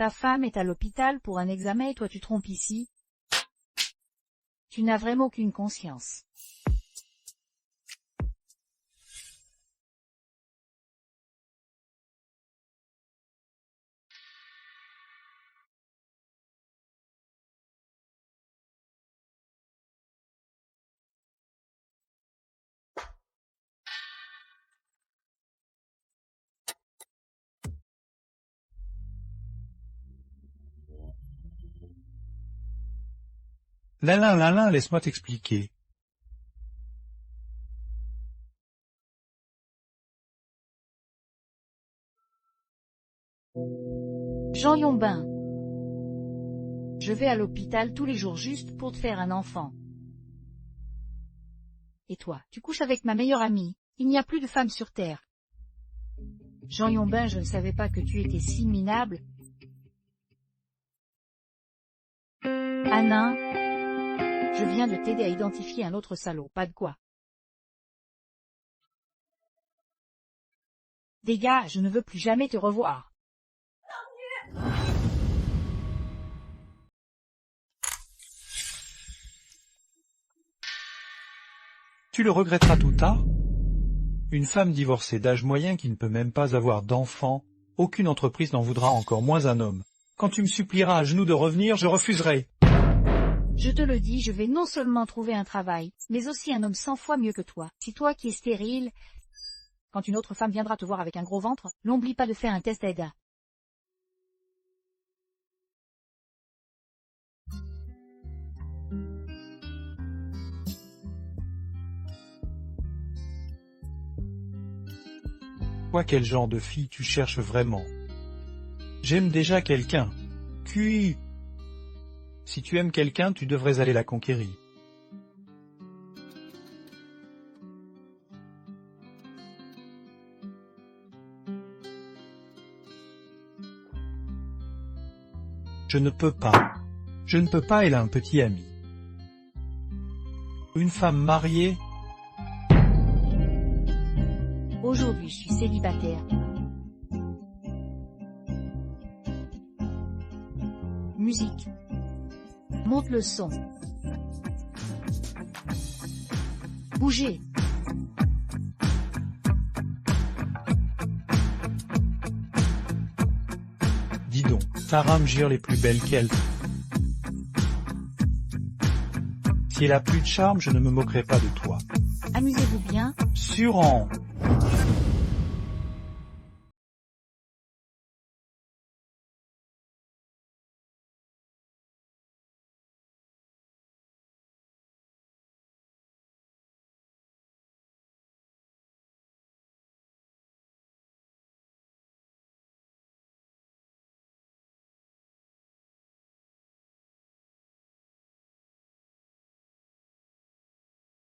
Ta femme est à l'hôpital pour un examen et toi tu trompes ici. Tu n'as vraiment aucune conscience. L'un, laisse-moi t'expliquer. Jean Yombin. Je vais à l'hôpital tous les jours juste pour te faire un enfant. Et toi, tu couches avec ma meilleure amie. Il n'y a plus de femmes sur terre. Jean Yombin, je ne savais pas que tu étais si minable. Anna, je viens de t'aider à identifier un autre salaud, pas de quoi. Dégage, je ne veux plus jamais te revoir. Tu le regretteras tout tard. Une femme divorcée d'âge moyen qui ne peut même pas avoir d'enfant, aucune entreprise n'en voudra, encore moins un homme. Quand tu me supplieras à genoux de revenir, je refuserai. Je te le dis, je vais non seulement trouver un travail, mais aussi un homme 100 fois mieux que toi. Si toi qui es stérile, quand une autre femme viendra te voir avec un gros ventre, n'oublie pas de faire un test AIDA. Toi, quel genre de fille tu cherches vraiment? J'aime déjà quelqu'un. QI. Si tu aimes quelqu'un, tu devrais aller la conquérir. Je ne peux pas. Je ne peux pas, elle a un petit ami. Une femme mariée? Aujourd'hui, je suis célibataire. Musique. Monte le son. Bougez. Dis donc, ta rame gire les plus belles qu'elle. Si elle a plus de charme, je ne me moquerai pas de toi. Amusez-vous bien. Suran.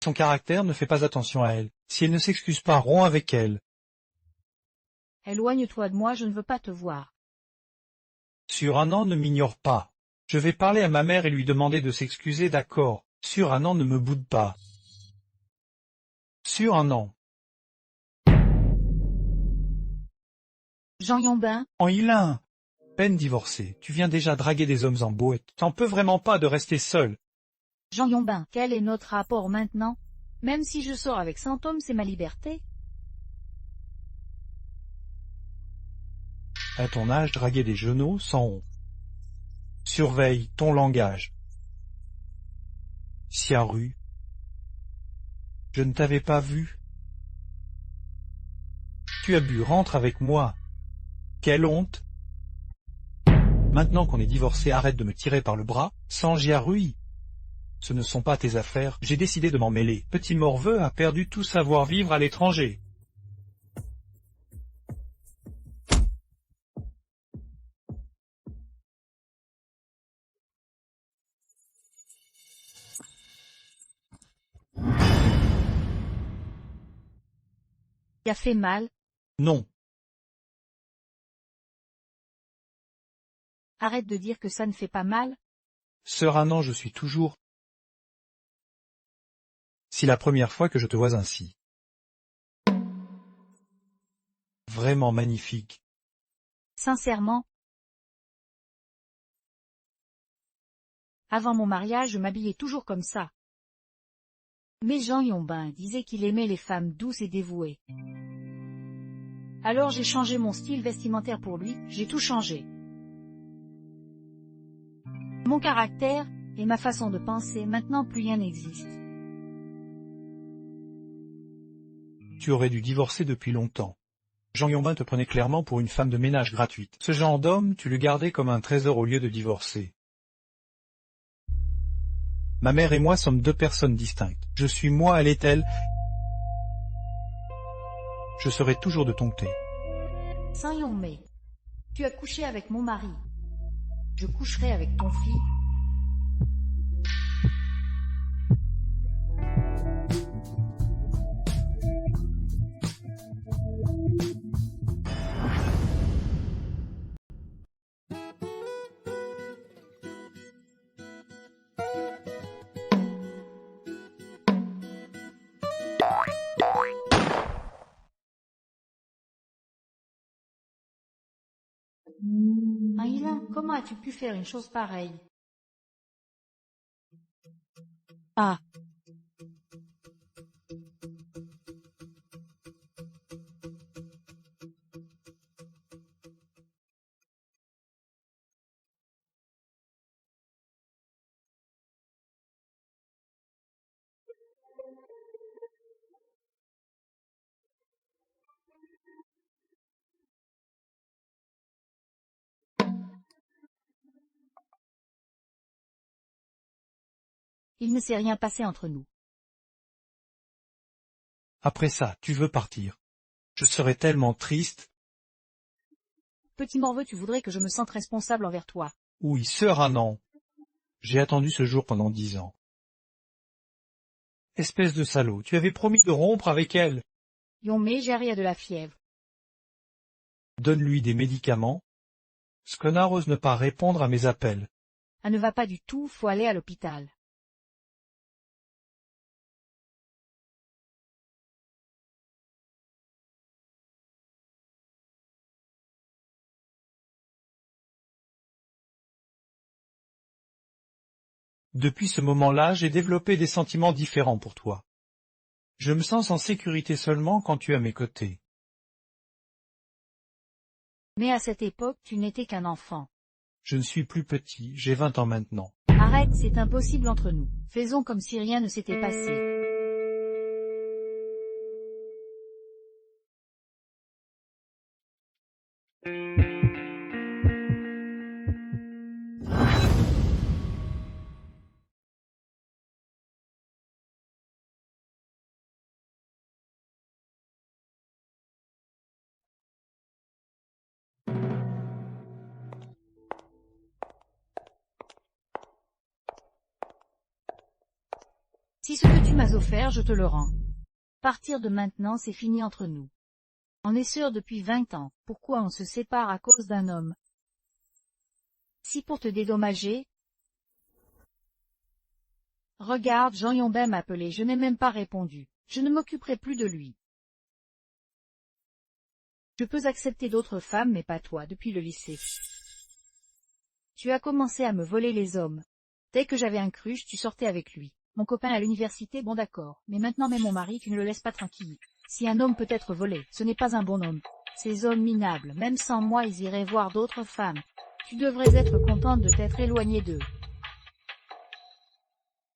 Son caractère ne fait pas attention à elle. Si elle ne s'excuse pas, romps avec elle. Éloigne-toi de moi, je ne veux pas te voir. Sur un an, ne m'ignore pas. Je vais parler à ma mère et lui demander de s'excuser, d'accord. Sur un an, ne me boude pas. Sur un an. Jean Yombin. En Hilin. Peine divorcée, tu viens déjà draguer des hommes en boîte. T'en peux vraiment pas de rester seul. Jean Yombin, quel est notre rapport maintenant? Même si je sors avec 100 hommes, c'est ma liberté. À ton âge, draguer des genoux sans honte. Surveille ton langage. Siaru. Je ne t'avais pas vu. Tu as bu, rentre avec moi. Quelle honte. Maintenant qu'on est divorcé, arrête de me tirer par le bras, sans Giarui. Ce ne sont pas tes affaires, j'ai décidé de m'en mêler. Petit morveux a perdu tout savoir-vivre à l'étranger. Qui a fait mal? Non. Arrête de dire que ça ne fait pas mal. Sœur Annan, je suis toujours... C'est la première fois que je te vois ainsi. Vraiment magnifique. Sincèrement, Avant mon mariage, je m'habillais toujours comme ça. Mais Jean Yombin disait qu'il aimait les femmes douces et dévouées. Alors j'ai changé mon style vestimentaire pour lui, j'ai tout changé. Mon caractère et ma façon de penser, maintenant plus rien n'existe. Tu aurais dû divorcer depuis longtemps. Jean Yombin te prenait clairement pour une femme de ménage gratuite. Ce genre d'homme, tu le gardais comme un trésor au lieu de divorcer. Ma mère et moi sommes deux personnes distinctes. Je suis moi, elle est elle. Je serai toujours de ton côté. Saint Yongmei, tu as couché avec mon mari. Je coucherai avec ton fils. Aïla, comment as-tu pu faire une chose pareille? Ah. Il ne s'est rien passé entre nous. Après ça, tu veux partir. Je serais tellement triste. Petit morveux, tu voudrais que je me sente responsable envers toi. Oui, sœur, non. J'ai attendu ce jour pendant 10 ans. Espèce de salaud, tu avais promis de rompre avec elle. Yongmei, Jerry a de la fièvre. Donne-lui des médicaments. Ce connard ose ne pas répondre à mes appels. Elle ne va pas du tout, faut aller à l'hôpital. Depuis ce moment-là, j'ai développé des sentiments différents pour toi. Je me sens en sécurité seulement quand tu es à mes côtés. Mais à cette époque, tu n'étais qu'un enfant. Je ne suis plus petit, j'ai 20 ans maintenant. Arrête, c'est impossible entre nous. Faisons comme si rien ne s'était passé. Si ce que tu m'as offert, je te le rends. À partir de maintenant, c'est fini entre nous. On est sœurs depuis 20 ans, pourquoi on se sépare à cause d'un homme? Si pour te dédommager... Regarde, Jean Yombin m'a appelé, je n'ai même pas répondu. Je ne m'occuperai plus de lui. Je peux accepter d'autres femmes, mais pas toi, depuis le lycée. Tu as commencé à me voler les hommes. Dès que j'avais un cruche, tu sortais avec lui. Mon copain à l'université, bon d'accord, mais maintenant même mon mari, tu ne le laisses pas tranquille. Si un homme peut être volé, ce n'est pas un bon homme. Ces hommes minables, même sans moi, ils iraient voir d'autres femmes. Tu devrais être contente de t'être éloignée d'eux.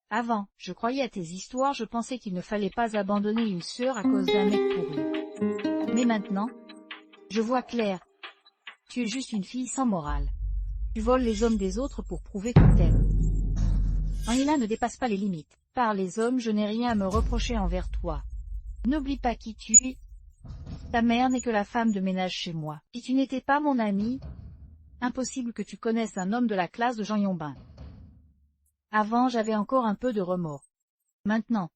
Avant, je croyais à tes histoires, je pensais qu'il ne fallait pas abandonner une sœur à cause d'un mec pourri. Mais maintenant, je vois clair. Tu es juste une fille sans morale. Tu voles les hommes des autres pour prouver qu'on t'aime. Aïla ne dépasse pas les limites. Par les hommes, je n'ai rien à me reprocher envers toi. N'oublie pas qui tu es. Ta mère n'est que la femme de ménage chez moi. Si tu n'étais pas mon ami, impossible que tu connaisses un homme de la classe de Jean Yombin. Avant, j'avais encore un peu de remords. Maintenant,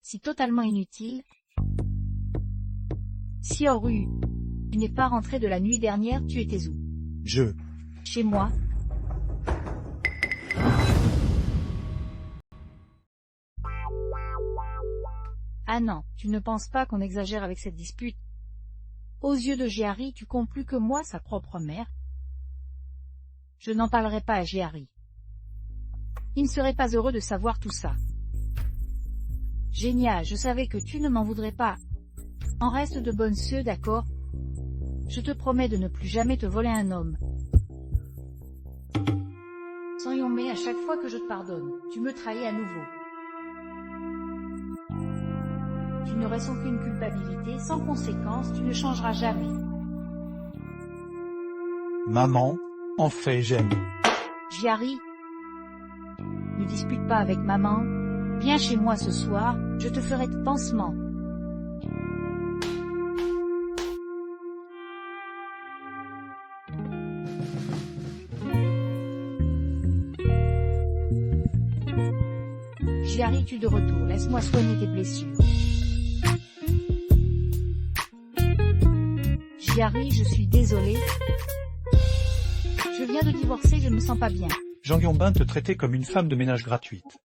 si totalement inutile. Si hors rue, tu n'es pas rentré de la nuit dernière, tu étais où? Chez moi. Ah non, tu ne penses pas qu'on exagère avec cette dispute? Aux yeux de Jerry, tu comptes plus que moi, sa propre mère. Je n'en parlerai pas à Jerry. Il ne serait pas heureux de savoir tout ça. Génial, je savais que tu ne m'en voudrais pas. En reste de bonnes cieux, d'accord? Je te promets de ne plus jamais te voler un homme. Sans Yonmei, à chaque fois que je te pardonne, tu me trahis à nouveau. Tu ne ressens qu'une culpabilité, sans conséquence, tu ne changeras jamais. Maman, en fait j'aime. Jiari, ne dispute pas avec maman. Viens chez moi ce soir, je te ferai de pansement. Jiari, tu de retour, laisse-moi soigner tes blessures. Jiari, je suis désolée. Je viens de divorcer, je ne me sens pas bien. Jang Yongbin te traitait comme une femme de ménage gratuite.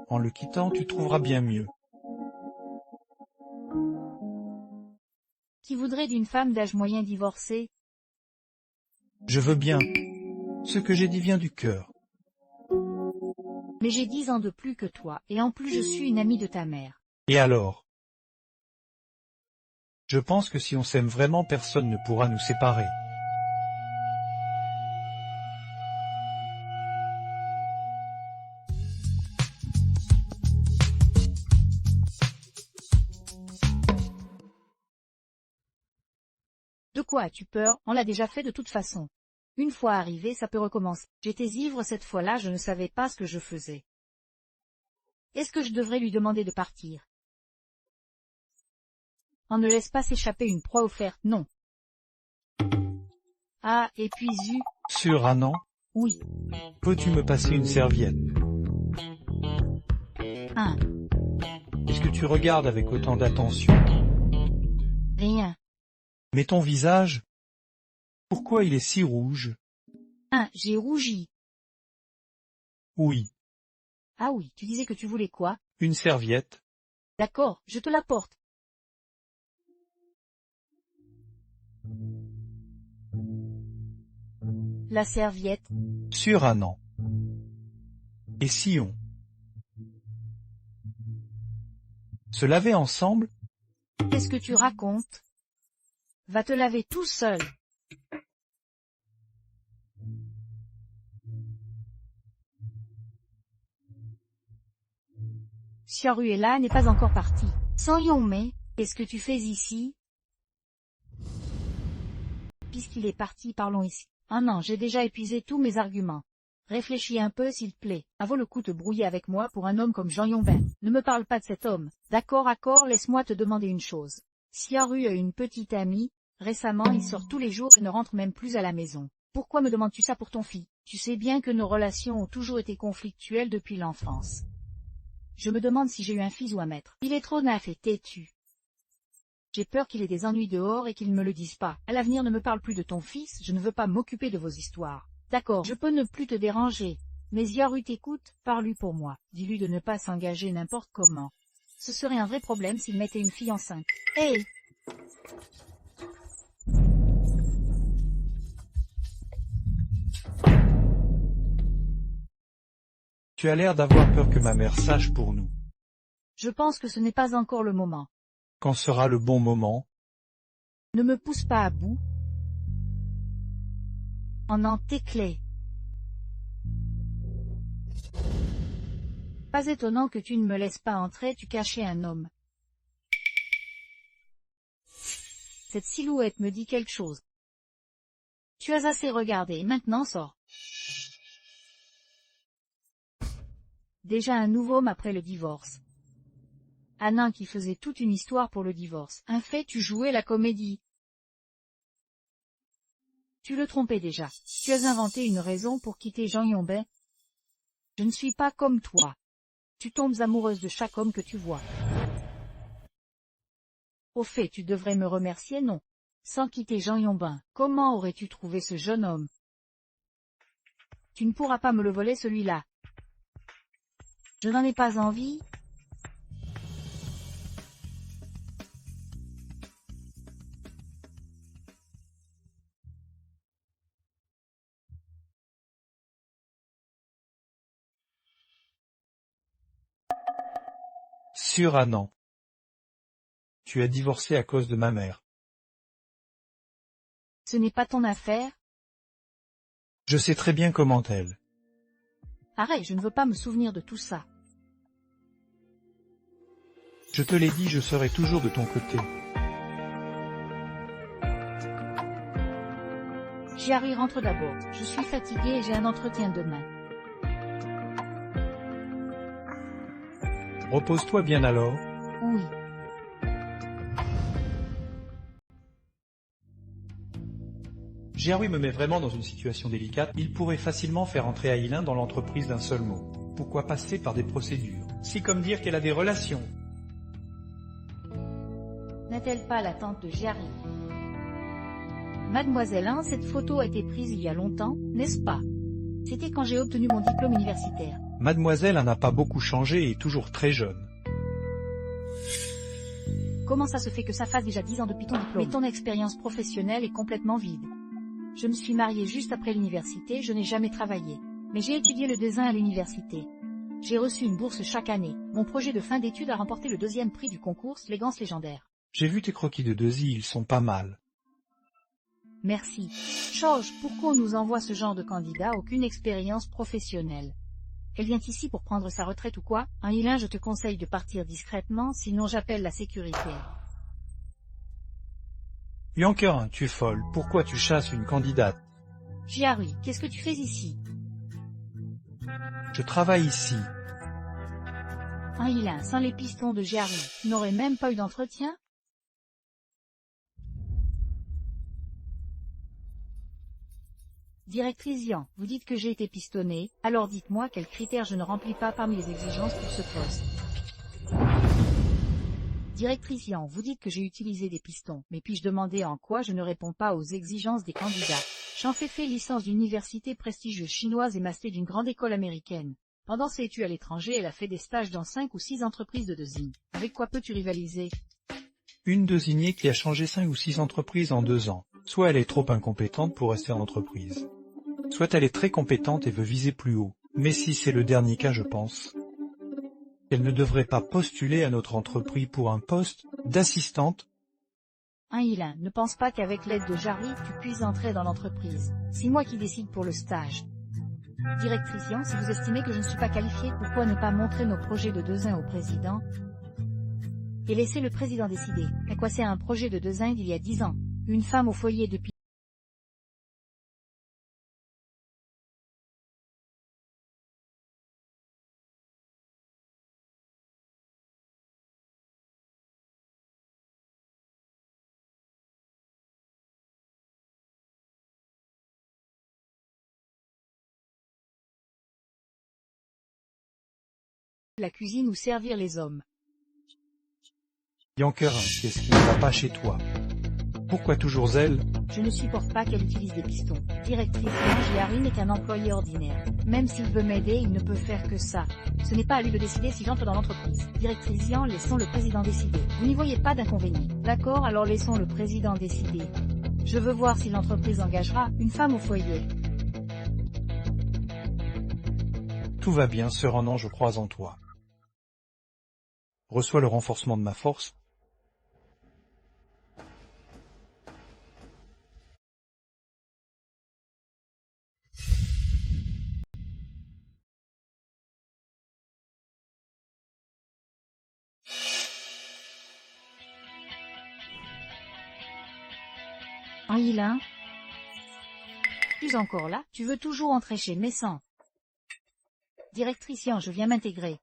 En le quittant, tu trouveras bien mieux. Qui voudrait d'une femme d'âge moyen divorcée? Je veux bien. Ce que j'ai dit vient du cœur. Mais j'ai 10 ans de plus que toi, et en plus je suis une amie de ta mère. Et alors? Je pense que si on s'aime vraiment, personne ne pourra nous séparer. De quoi as-tu peur? On l'a déjà fait de toute façon. Une fois arrivé, ça peut recommencer. J'étais ivre cette fois-là, je ne savais pas ce que je faisais. Est-ce que je devrais lui demander de partir? On ne laisse pas s'échapper une proie offerte, non. Ah, et puis zut. Sur un an? Oui. Peux-tu me passer une serviette? Est-ce que tu regardes avec autant d'attention? Rien. Mais ton visage? Pourquoi il est si rouge? J'ai rougi. Oui. Ah oui, tu disais que tu voulais quoi? Une serviette. D'accord, je te l'apporte. La serviette. Sur un an. Et si on se lavait ensemble? Qu'est-ce que tu racontes? Va te laver tout seul. Xiaoruela n'est pas encore parti. Sans Yonmei, qu'est-ce que tu fais ici? Puisqu'il est parti, parlons ici. Ah non, j'ai déjà épuisé tous mes arguments. Réfléchis un peu s'il te plaît. Ça vaut le coup de brouiller avec moi pour un homme comme Jang Yongbin. Ne me parle pas de cet homme. D'accord, laisse-moi te demander une chose. Xiaoru a une petite amie. Récemment, il sort tous les jours et ne rentre même plus à la maison. Pourquoi me demandes-tu ça pour ton fils? Tu sais bien que nos relations ont toujours été conflictuelles depuis l'enfance. Je me demande si j'ai eu un fils ou un maître. Il est trop naïf et têtu. J'ai peur qu'il ait des ennuis dehors et qu'il ne me le dise pas. À l'avenir, ne me parle plus de ton fils, je ne veux pas m'occuper de vos histoires. D'accord, je peux ne plus te déranger. Mais Xiaoru t'écoute, parle-lui pour moi. Dis-lui de ne pas s'engager n'importe comment. Ce serait un vrai problème s'il mettait une fille enceinte. Hey! Tu as l'air d'avoir peur que ma mère sache pour nous. Je pense que ce n'est pas encore le moment. Quand sera le bon moment? Ne me pousse pas à bout. En tes clés. Pas étonnant que tu ne me laisses pas entrer, tu cachais un homme. Cette silhouette me dit quelque chose. Tu as assez regardé, maintenant sors. Déjà un nouveau homme après le divorce. Un nain qui faisait toute une histoire pour le divorce. Un fait, tu jouais la comédie. Tu le trompais déjà. Tu as inventé une raison pour quitter Jang Yongbin. Je ne suis pas comme toi. Tu tombes amoureuse de chaque homme que tu vois. Au fait, tu devrais me remercier, non? Sans quitter Jang Yongbin, comment aurais-tu trouvé ce jeune homme? Tu ne pourras pas me le voler celui-là. Je n'en ai pas envie. sûr, ah non. Tu as divorcé à cause de ma mère. Ce n'est pas ton affaire. Je sais très bien comment elle. Arrête, je ne veux pas me souvenir de tout ça. Je te l'ai dit, je serai toujours de ton côté. Jerry rentre d'abord. Je suis fatigué et j'ai un entretien demain. Repose-toi bien alors. Oui. Jerry me met vraiment dans une situation délicate. Il pourrait facilement faire entrer Aïlin dans l'entreprise d'un seul mot. Pourquoi passer par des procédures? C'est comme dire qu'elle a des relations. N'est-elle pas la tante de Jerry? Mademoiselle, cette photo a été prise il y a longtemps, n'est-ce pas? C'était quand j'ai obtenu mon diplôme universitaire. Mademoiselle n'a pas beaucoup changé et est toujours très jeune. Comment ça se fait que ça fasse déjà 10 ans depuis ton diplôme? Mais ton expérience professionnelle est complètement vide. Je me suis mariée juste après l'université, je n'ai jamais travaillé. Mais j'ai étudié le dessin à l'université. J'ai reçu une bourse chaque année. Mon projet de fin d'études a remporté le 2e prix du concours Slégance légendaire. J'ai vu tes croquis de Deuxy, ils sont pas mal. Merci. George, pourquoi on nous envoie ce genre de candidat? Aucune expérience professionnelle. Elle vient ici pour prendre sa retraite ou quoi? Aïlin, je te conseille de partir discrètement, sinon j'appelle la sécurité. Yankerin, tu es folle, pourquoi tu chasses une candidate? Jerry, qu'est-ce que tu fais ici? Je travaille ici. Aïlin, sans les pistons de Jerry, tu n'aurais même pas eu d'entretien? Directrice Yan, vous dites que j'ai été pistonnée, alors dites-moi quels critères je ne remplis pas parmi les exigences pour ce poste. Directrice Yan, vous dites que j'ai utilisé des pistons, mais puis-je demander en quoi je ne réponds pas aux exigences des candidats? J'en fais licence d'université prestigieuse chinoise et master d'une grande école américaine. Pendant ses études à l'étranger, elle a fait des stages dans 5 ou 6 entreprises de design. Avec quoi peux-tu rivaliser? Une désignée qui a changé 5 ou 6 entreprises en 2 ans. Soit elle est trop incompétente pour rester en entreprise. Soit elle est très compétente et veut viser plus haut. Mais si c'est le dernier cas, je pense qu'elle ne devrait pas postuler à notre entreprise pour un poste d'assistante. Aïlin, ne pense pas qu'avec l'aide de Jerry, tu puisses entrer dans l'entreprise. C'est moi qui décide pour le stage. Directrice Yan, si vous estimez que je ne suis pas qualifiée, pourquoi ne pas montrer nos projets de design au président et laisser le président décider? À quoi sert un projet de design d'il y a 10 ans? Une femme au foyer depuis... la cuisine ou servir les hommes. Yankerin, qu'est-ce qui ne va pas chez toi? Pourquoi toujours elle? Je ne supporte pas qu'elle utilise des pistons. Directrice Yan, Jerry n'est qu'un employé ordinaire. Même s'il veut m'aider, il ne peut faire que ça. Ce n'est pas à lui de décider si j'entre dans l'entreprise. Directrice Yan, laissons le président décider. Vous n'y voyez pas d'inconvénient. D'accord, alors laissons le président décider. Je veux voir si l'entreprise engagera une femme au foyer. Tout va bien, sœur Anan, je crois en toi. Reçois le renforcement de ma force. Aïlin, tu es encore là? Tu veux toujours entrer chez Messan? Directrice Yan, je viens m'intégrer.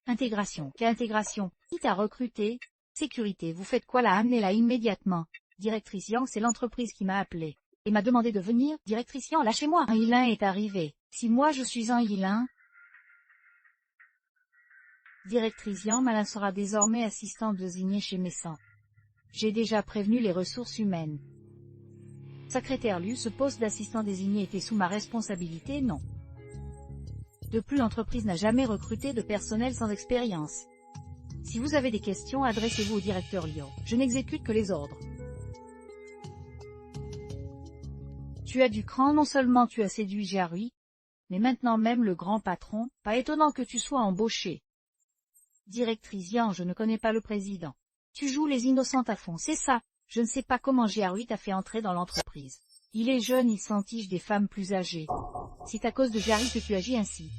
Intégration, quelle intégration? Qui t'a recruté? Sécurité, vous faites quoi là? Amenez-la immédiatement. Directrice Yang, c'est l'entreprise qui m'a appelé et m'a demandé de venir. Directrice Yang, lâchez-moi. Aïlin est arrivé. Si moi je suis Aïlin... Directrice Yang, Malin sera désormais assistante désignée chez Messan. J'ai déjà prévenu les ressources humaines. Secrétaire Liu, ce poste d'assistant désigné était sous ma responsabilité, non. De plus, l'entreprise n'a jamais recruté de personnel sans expérience. Si vous avez des questions, adressez-vous au directeur Liu. Je n'exécute que les ordres. Tu as du cran, non seulement tu as séduit Jerry, mais maintenant même le grand patron, pas étonnant que tu sois embauché. Directrice Yan, je ne connais pas le président. Tu joues les innocentes à fond, c'est ça. Je ne sais pas comment Jiarui t'a fait entrer dans l'entreprise. Il est jeune, il s'entiche des femmes plus âgées. C'est à cause de Jiarui que tu agis ainsi.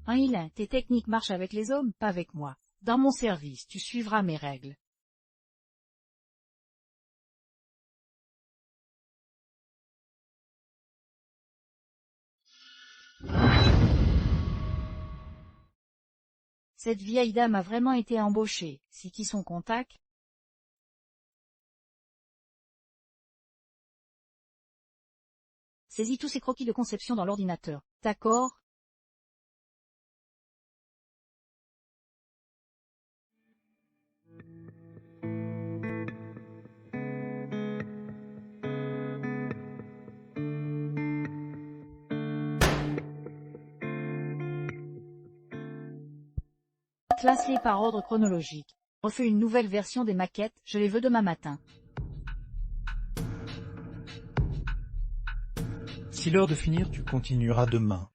Hein, Yilin, tes techniques marchent avec les hommes, pas avec moi. Dans mon service, tu suivras mes règles. Cette vieille dame a vraiment été embauchée. C'est qui son contact? Saisis tous ces croquis de conception dans l'ordinateur. D'accord? Classe-les par ordre chronologique. Refais une nouvelle version des maquettes, je les veux demain matin. Si l'heure de finir, tu continueras demain.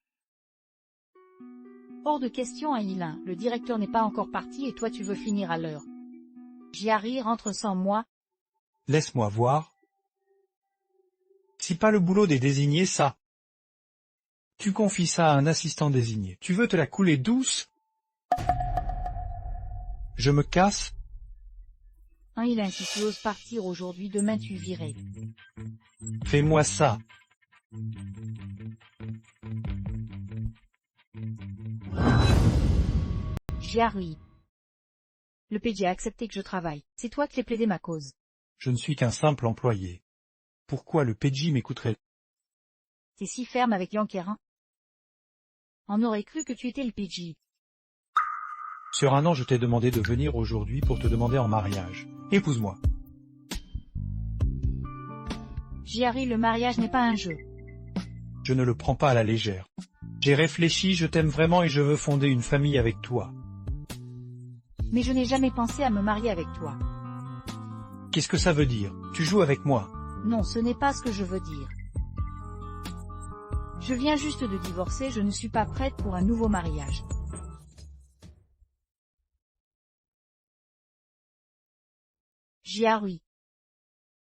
Hors de question, hein, Yilin, le directeur n'est pas encore parti et toi tu veux finir à l'heure. Jiarui rentre sans moi. Laisse-moi voir. Si pas le boulot des désignés, ça. Tu confies ça à un assistant désigné. Tu veux te la couler douce? Je me casse? Hein, Yilin, si tu oses partir aujourd'hui, demain tu virais. Fais-moi ça. Jiarui. Le PJ a accepté que je travaille. C'est toi qui l'as plaidé ma cause. Je ne suis qu'un simple employé. Pourquoi le PJ m'écouterait? T'es si ferme avec Yankerin. On aurait cru que tu étais le PJ. Sur un an, je t'ai demandé de venir aujourd'hui pour te demander en mariage. Épouse-moi. Jiarui, le mariage n'est pas un jeu. Je ne le prends pas à la légère. J'ai réfléchi, je t'aime vraiment et je veux fonder une famille avec toi. Mais je n'ai jamais pensé à me marier avec toi. Qu'est-ce que ça veut dire? Tu joues avec moi? Non, ce n'est pas ce que je veux dire. Je viens juste de divorcer, je ne suis pas prête pour un nouveau mariage. Jiarui.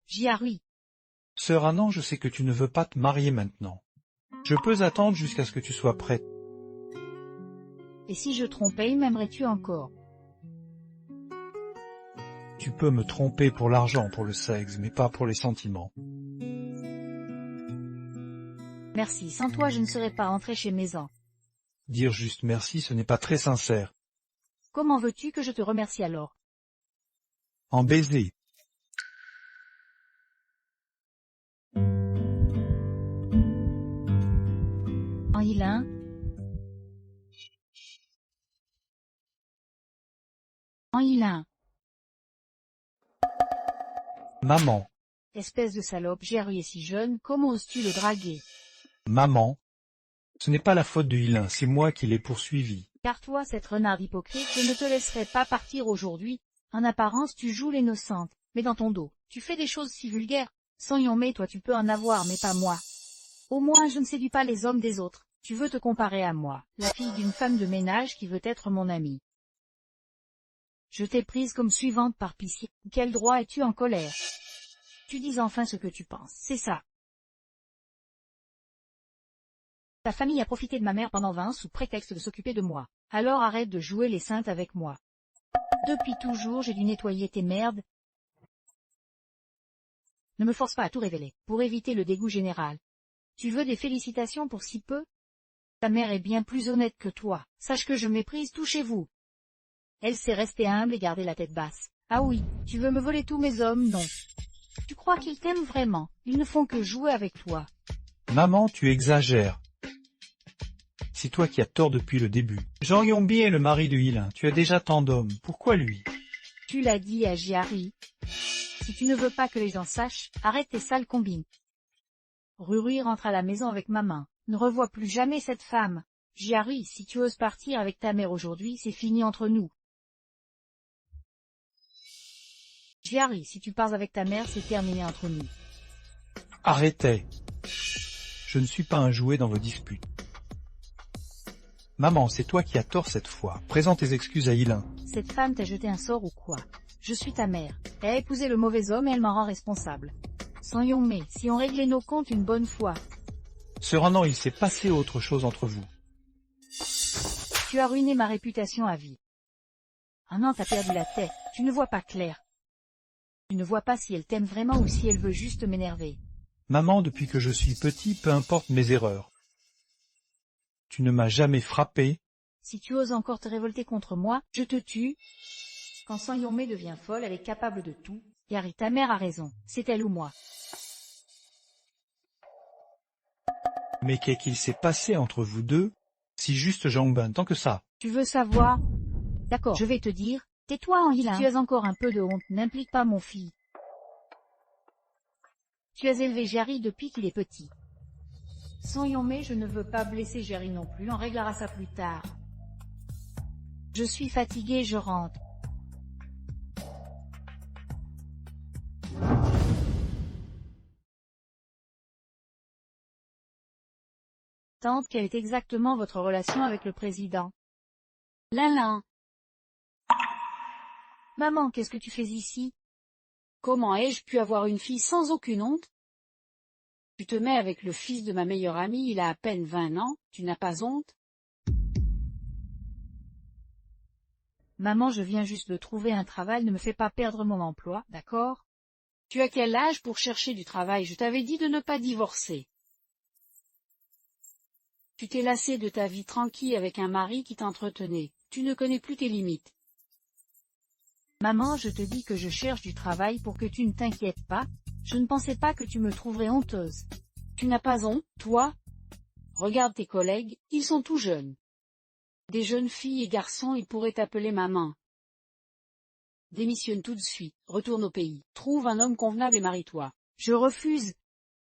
Jiarui. Sœur Annan, je sais que tu ne veux pas te marier maintenant. Je peux attendre jusqu'à ce que tu sois prête. Et si je trompais, m'aimerais-tu encore? Tu peux me tromper pour l'argent, pour le sexe, mais pas pour les sentiments. Merci, sans toi je ne serais pas entrée chez Maison. Dire juste merci, ce n'est pas très sincère. Comment veux-tu que je te remercie alors? En baiser. En Yilin. En Yilin. Maman. Espèce de salope, Jiarui est si jeune, comment oses-tu le draguer? Maman. Ce n'est pas la faute de Yilin, c'est moi qui l'ai poursuivi. Car toi, cette renarde hypocrite, je ne te laisserai pas partir aujourd'hui. En apparence, tu joues l'innocente, mais dans ton dos, tu fais des choses si vulgaires. Sans Yonmei, toi tu peux en avoir, mais pas moi. Au moins, je ne séduis pas les hommes des autres. Tu veux te comparer à moi, la fille d'une femme de ménage qui veut être mon amie. Je t'ai prise comme suivante par pitié. Quel droit es-tu en colère? Tu dis enfin ce que tu penses, c'est ça. Ta famille a profité de ma mère pendant 20 ans sous prétexte de s'occuper de moi. Alors arrête de jouer les saintes avec moi. Depuis toujours, j'ai dû nettoyer tes merdes. Ne me force pas à tout révéler, pour éviter le dégoût général. Tu veux des félicitations pour si peu? Ta mère est bien plus honnête que toi, sache que je méprise tout chez vous. Elle sait rester humble et garder la tête basse. Ah oui, tu veux me voler tous mes hommes? Non. Tu crois qu'ils t'aiment vraiment? Ils ne font que jouer avec toi. Maman, tu exagères. C'est toi qui as tort depuis le début. Jean Yongbi est le mari de Yilin, tu as déjà tant d'hommes, pourquoi lui? Tu l'as dit à Jiarui. Si tu ne veux pas que les gens sachent, arrête tes sales combines. Ruri rentre à la maison avec ma main. Ne revois plus jamais cette femme. Jiarui, si tu oses partir avec ta mère aujourd'hui, c'est fini entre nous. Jiarui, si tu pars avec ta mère, c'est terminé entre nous. Arrêtez. Je ne suis pas un jouet dans vos disputes. Maman, c'est toi qui as tort cette fois. Présente tes excuses à Yilin. Cette femme t'a jeté un sort ou quoi? Je suis ta mère. Elle a épousé le mauvais homme et elle m'en rend responsable. Sang Yong-mai, si on réglait nos comptes une bonne fois. Sœur Anan, il s'est passé autre chose entre vous. Tu as ruiné ma réputation à vie. Ah non, t'as perdu la tête, tu ne vois pas clair. Tu ne vois pas si elle t'aime vraiment ou si elle veut juste m'énerver. Maman, depuis que je suis petit, peu importe mes erreurs. Tu ne m'as jamais frappé. Si tu oses encore te révolter contre moi, je te tue. Quand Sang Yong-mai devient folle, elle est capable de tout. Yari, ta mère a raison, c'est elle ou moi. Mais qu'est-ce qu'il s'est passé entre vous deux? Si juste Jongbin, tant que ça. Tu veux savoir? D'accord, je vais te dire. Tais-toi, Anguilin. Si tu as encore un peu de honte, n'implique pas mon fils. Tu as élevé Jerry depuis qu'il est petit. Sang Yong-mai, je ne veux pas blesser Jerry non plus, on réglera ça plus tard. Je suis fatiguée, je rentre. Tante, quelle est exactement votre relation avec le président? Lin. Maman, qu'est-ce que tu fais ici? Comment ai-je pu avoir une fille sans aucune honte? Tu te mets avec le fils de ma meilleure amie, il a à peine 20 ans, tu n'as pas honte? Maman, je viens juste de trouver un travail, ne me fais pas perdre mon emploi, d'accord? Tu as quel âge pour chercher du travail? Je t'avais dit de ne pas divorcer. Tu t'es lassé de ta vie tranquille avec un mari qui t'entretenait. Tu ne connais plus tes limites. Maman, je te dis que je cherche du travail pour que tu ne t'inquiètes pas. Je ne pensais pas que tu me trouverais honteuse. Tu n'as pas honte, toi? Regarde tes collègues, ils sont tout jeunes. Des jeunes filles et garçons, ils pourraient t'appeler maman. Démissionne tout de suite, retourne au pays, trouve un homme convenable et marie-toi. Je refuse.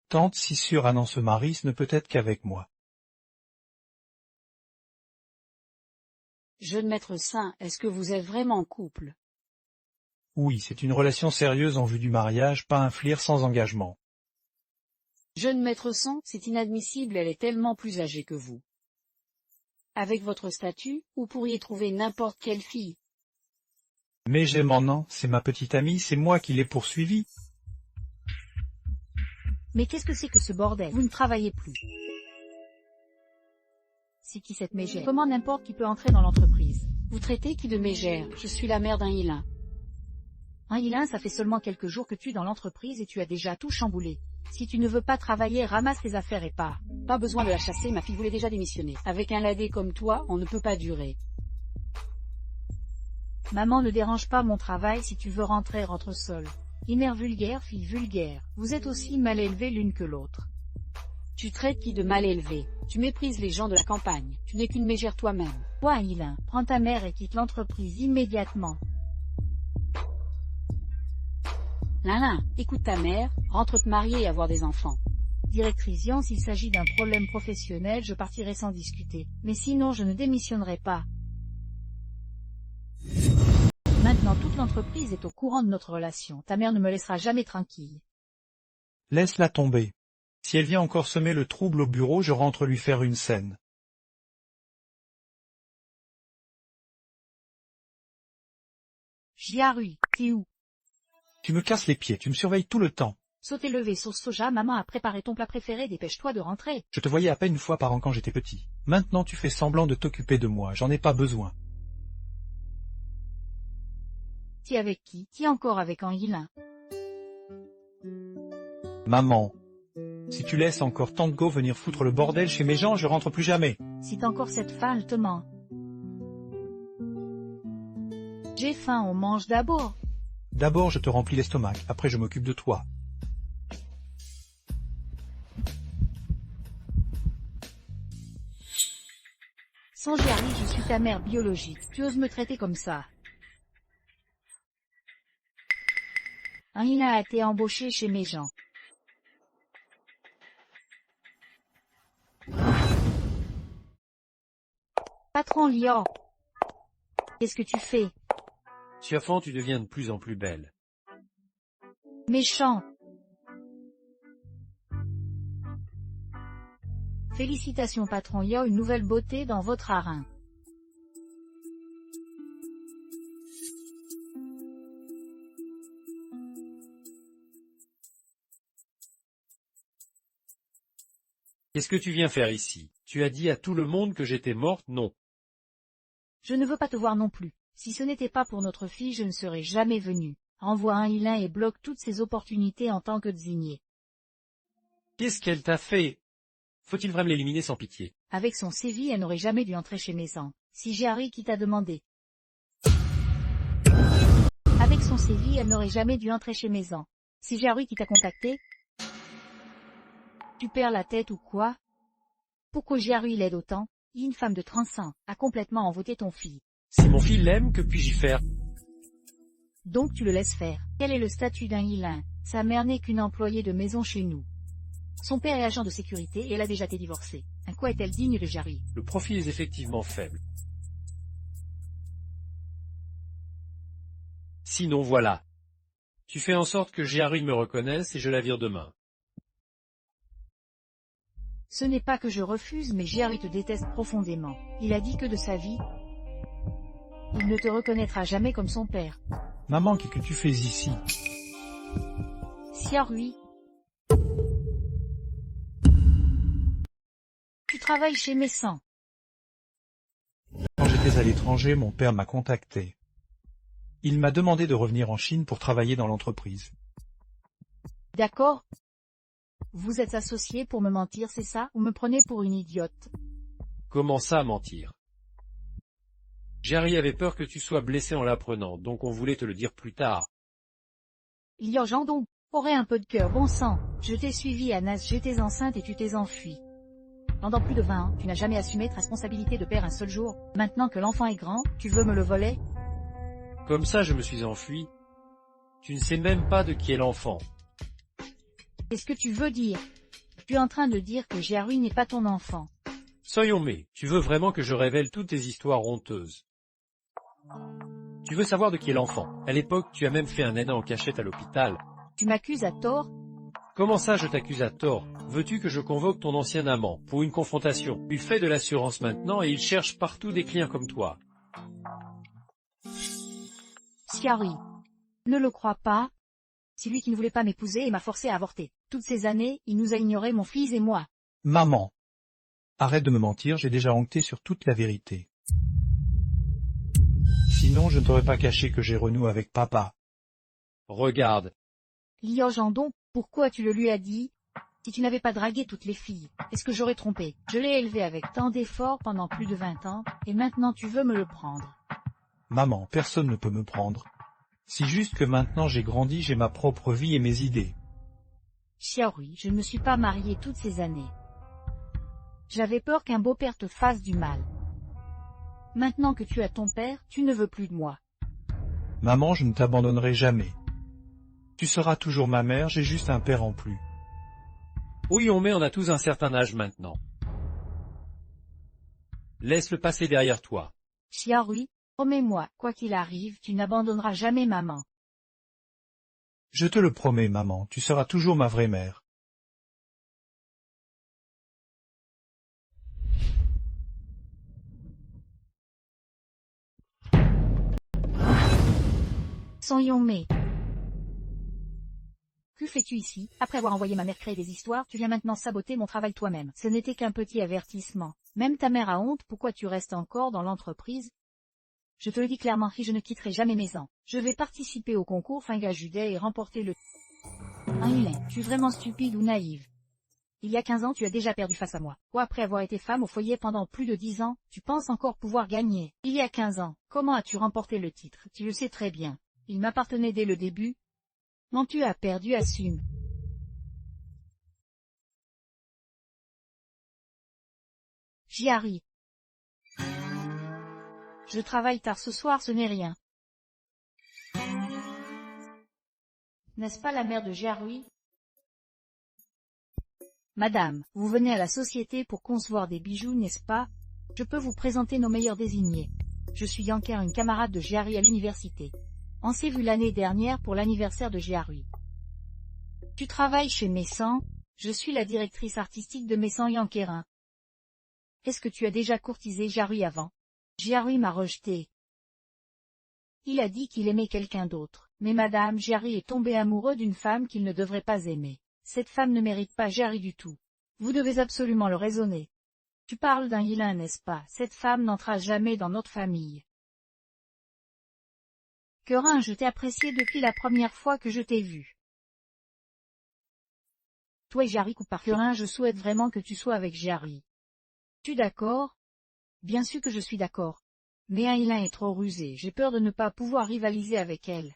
Tante, si Sœur Anan se marie, ce ne peut être qu'avec moi. Jeune maître saint, est-ce que vous êtes vraiment en couple? Oui, c'est une relation sérieuse en vue du mariage, pas un flirt sans engagement. Jeune maître saint, c'est inadmissible, elle est tellement plus âgée que vous. Avec votre statut, vous pourriez trouver n'importe quelle fille. Mais j'aime Anan, c'est ma petite amie, c'est moi qui l'ai poursuivie. Mais qu'est-ce que c'est que ce bordel? Vous ne travaillez plus. C'est qui cette mégère? Comment n'importe qui peut entrer dans l'entreprise? Vous traitez qui de mégère? Je suis la mère d'un Yilin. Un Yilin, ça fait seulement quelques jours que tu es dans l'entreprise et tu as déjà tout chamboulé. Si tu ne veux pas travailler, ramasse tes affaires et pars. Pas besoin de la chasser, ma fille voulait déjà démissionner. Avec un ladé comme toi, on ne peut pas durer. Maman, ne dérange pas mon travail, si tu veux rentrer, rentre seule. Mère vulgaire, fille vulgaire, vous êtes aussi mal élevées l'une que l'autre. Tu traites qui de mal élevé? Tu méprises les gens de la campagne, tu n'es qu'une mégère toi-même. Toi, Yilin, prends ta mère et quitte l'entreprise immédiatement. Lin, écoute ta mère, rentre te marier et avoir des enfants. Directrice Yan, s'il s'agit d'un problème professionnel, je partirai sans discuter. Mais sinon, je ne démissionnerai pas. Maintenant, toute l'entreprise est au courant de notre relation. Ta mère ne me laissera jamais tranquille. Laisse-la tomber. Si elle vient encore semer le trouble au bureau, je rentre lui faire une scène. Jiarui, t'es où? Tu me casses les pieds, tu me surveilles tout le temps. Sauter levé sauce soja, maman a préparé ton plat préféré, dépêche-toi de rentrer. Je te voyais à peine une fois par an quand j'étais petit. Maintenant tu fais semblant de t'occuper de moi, j'en ai pas besoin. T'es avec qui? T'es encore avec un Yilin? Maman. Si tu laisses encore Tango venir foutre le bordel chez mes gens, je rentre plus jamais. Si t'as encore cette faim, elle te ment. J'ai faim, on mange d'abord. D'abord je te remplis l'estomac, après je m'occupe de toi. Sans Jerry, je suis ta mère biologique, tu oses me traiter comme ça. Un Yilin a été embauché chez mes gens. Patron Lior, qu'est-ce que tu fais? Siafan, tu deviens de plus en plus belle. Méchant. Félicitations patron Yo, une nouvelle beauté dans votre harin. Qu'est-ce que tu viens faire ici? Tu as dit à tout le monde que j'étais morte, non? Je ne veux pas te voir non plus. Si ce n'était pas pour notre fille, je ne serais jamais venu. Envoie un Ilin et bloque toutes ses opportunités en tant que désigné. Qu'est-ce qu'elle t'a fait? Faut-il vraiment l'éliminer sans pitié? Avec son sévi, elle n'aurait jamais dû entrer chez Mésan. Si Jehari qui t'a demandé. Avec son sévi, elle n'aurait jamais dû entrer chez Mésan. Si Jehari qui t'a contacté. Tu perds la tête ou quoi? Pourquoi Jehari l'aide autant? Une femme de 30 ans a complètement envoûté ton fils. Si mon fils l'aime, que puis-je y faire? Donc tu le laisses faire. Quel est le statut d'un Ilin? Sa mère n'est qu'une employée de maison chez nous. Son père est agent de sécurité et elle a déjà été divorcée. À quoi est-elle digne de Jehari? Le profil est effectivement faible. Sinon voilà. Tu fais en sorte que Jehari me reconnaisse et je la vire demain. Ce n'est pas que je refuse, mais Jehari te déteste profondément. Il a dit que de sa vie, il ne te reconnaîtra jamais comme son père. Maman, qu'est-ce que tu fais ici? Xiaorui. Tu travailles chez Mésan. Quand j'étais à l'étranger, mon père m'a contacté. Il m'a demandé de revenir en Chine pour travailler dans l'entreprise. D'accord. Vous êtes associés pour me mentir, c'est ça, ou me prenez pour une idiote? Comment ça, mentir? Jehari avait peur que tu sois blessé en l'apprenant, donc on voulait te le dire plus tard. Lior Jandong, aurais un peu de cœur, bon sang. Je t'ai suivi à Nas, j'étais enceinte et tu t'es enfui. Pendant plus de 20 ans, tu n'as jamais assumé ta responsabilité de père un seul jour. Maintenant que l'enfant est grand, tu veux me le voler? Comme ça je me suis enfui. Tu ne sais même pas de qui est l'enfant. Qu'est-ce que tu veux dire? Tu es en train de dire que Jehari n'est pas ton enfant. Soyons mais, tu veux vraiment que je révèle toutes tes histoires honteuses. Tu veux savoir de qui est l'enfant. À l'époque, tu as même fait un nain en cachette à l'hôpital. Tu m'accuses à tort? Comment ça je t'accuse à tort? Veux-tu que je convoque ton ancien amant, pour une confrontation? Il fait de l'assurance maintenant et il cherche partout des clients comme toi. Xiaorui. Ne le crois pas. C'est lui qui ne voulait pas m'épouser et m'a forcé à avorter. Toutes ces années, il nous a ignorés, mon fils et moi. Maman. Arrête de me mentir, j'ai déjà enquêté sur toute la vérité. Sinon, je ne t'aurais pas caché que j'ai renoué avec papa. Regarde. Lior Jandong, pourquoi tu le lui as dit? Si tu n'avais pas dragué toutes les filles, est-ce que j'aurais trompé? Je l'ai élevé avec tant d'efforts pendant plus de 20 ans, et maintenant tu veux me le prendre. Maman, personne ne peut me prendre. C'est juste que maintenant j'ai grandi, j'ai ma propre vie et mes idées. Xiaorui, je ne me suis pas mariée toutes ces années. J'avais peur qu'un beau-père te fasse du mal. Maintenant que tu as ton père, tu ne veux plus de moi. Maman, je ne t'abandonnerai jamais. Tu seras toujours ma mère, j'ai juste un père en plus. Oui, on a tous un certain âge maintenant. Laisse le passé derrière toi. Xiaorui, promets-moi, quoi qu'il arrive, tu n'abandonneras jamais maman. Je te le promets, maman, tu seras toujours ma vraie mère. Son Yongmei. Que fais-tu ici? Après avoir envoyé ma mère créer des histoires, tu viens maintenant saboter mon travail toi-même. Ce n'était qu'un petit avertissement. Même ta mère a honte, pourquoi tu restes encore dans l'entreprise? Je te le dis clairement, je ne quitterai jamais Mésan. Je vais participer au concours Finga Judet et remporter le... Un Ilin, tu es vraiment stupide ou naïve? Il y a 15 ans, tu as déjà perdu face à moi. Ou après avoir été femme au foyer pendant plus de 10 ans, tu penses encore pouvoir gagner. Il y a 15 ans, comment as-tu remporté le titre? Tu le sais très bien. Il m'appartenait dès le début. Non, tu as perdu, assume. Jehari. Je travaille tard ce soir, ce n'est rien. N'est-ce pas la mère de Jehari? Madame, vous venez à la société pour concevoir des bijoux, n'est-ce pas? Je peux vous présenter nos meilleurs désignés. Je suis Yanker, une camarade de Jehari à l'université. On s'est vu l'année dernière pour l'anniversaire de Jehari. Tu travailles chez Mésan? Je suis la directrice artistique de Mésan Yankerin. Est-ce que tu as déjà courtisé Jehari avant? Jehari m'a rejeté. Il a dit qu'il aimait quelqu'un d'autre. Mais madame, Jehari est tombé amoureux d'une femme qu'il ne devrait pas aimer. Cette femme ne mérite pas Jehari du tout. Vous devez absolument le raisonner. Tu parles d'un Yilin, n'est-ce pas? Cette femme n'entra jamais dans notre famille. Kerin, je t'ai apprécié depuis la première fois que je t'ai vu. Toi et Jari coupe par Kerin, je souhaite vraiment que tu sois avec Jari. Tu es d'accord? Bien sûr que je suis d'accord. Mais Yilin est trop rusée, j'ai peur de ne pas pouvoir rivaliser avec elle.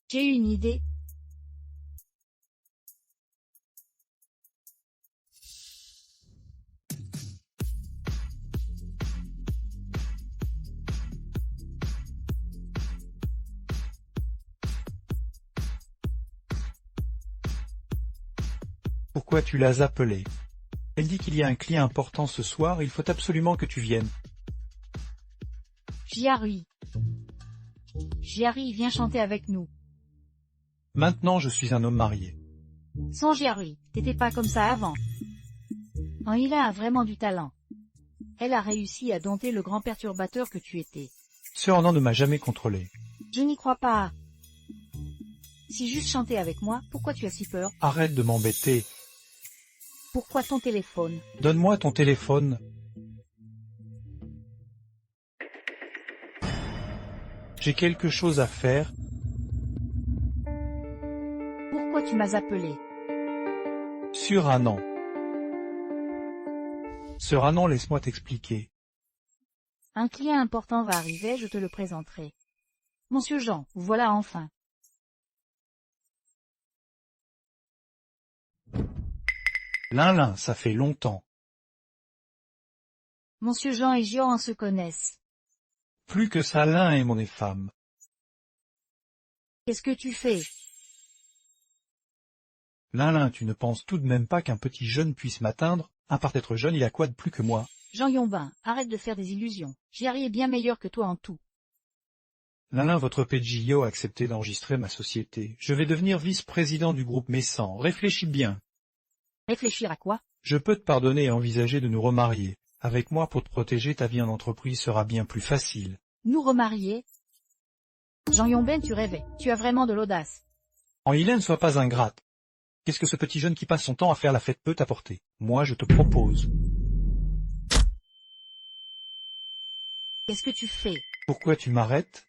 J'ai eu une idée. Pourquoi tu l'as appelée? Elle dit qu'il y a un client important ce soir, il faut absolument que tu viennes. Jari. Jari, viens chanter avec nous. Maintenant je suis un homme marié. Sans Jari, t'étais pas comme ça avant. Yilin a vraiment du talent. Elle a réussi à dompter le grand perturbateur que tu étais. Ce Renan ne m'a jamais contrôlé. Je n'y crois pas. Si juste chanter avec moi, pourquoi tu as si peur? Arrête de m'embêter. Pourquoi ton téléphone? Donne-moi ton téléphone. J'ai quelque chose à faire. Pourquoi tu m'as appelé? Sur un an. Sur un an, laisse-moi t'expliquer. Un client important va arriver, je te le présenterai. Monsieur Jean, vous voilà enfin. Lin, ça fait longtemps. Monsieur Jean et Jean se connaissent. Plus que ça, Lin est mon femme. Qu'est-ce que tu fais? Lin, tu ne penses tout de même pas qu'un petit jeune puisse m'atteindre? À part être jeune, il a quoi de plus que moi? Jean Yombin, arrête de faire des illusions. Jari est bien meilleur que toi en tout. Lin, votre PJO a accepté d'enregistrer ma société. Je vais devenir vice-président du groupe Messan. Réfléchis bien. Réfléchir à quoi? Je peux te pardonner et envisager de nous remarier. Avec moi pour te protéger, ta vie en entreprise sera bien plus facile. Nous remarier? Jean Yombin, tu rêvais. Tu as vraiment de l'audace. Yilin, ne sois pas ingrate. Qu'est-ce que ce petit jeune qui passe son temps à faire la fête peut t'apporter? Moi, je te propose. Qu'est-ce que tu fais? Pourquoi tu m'arrêtes?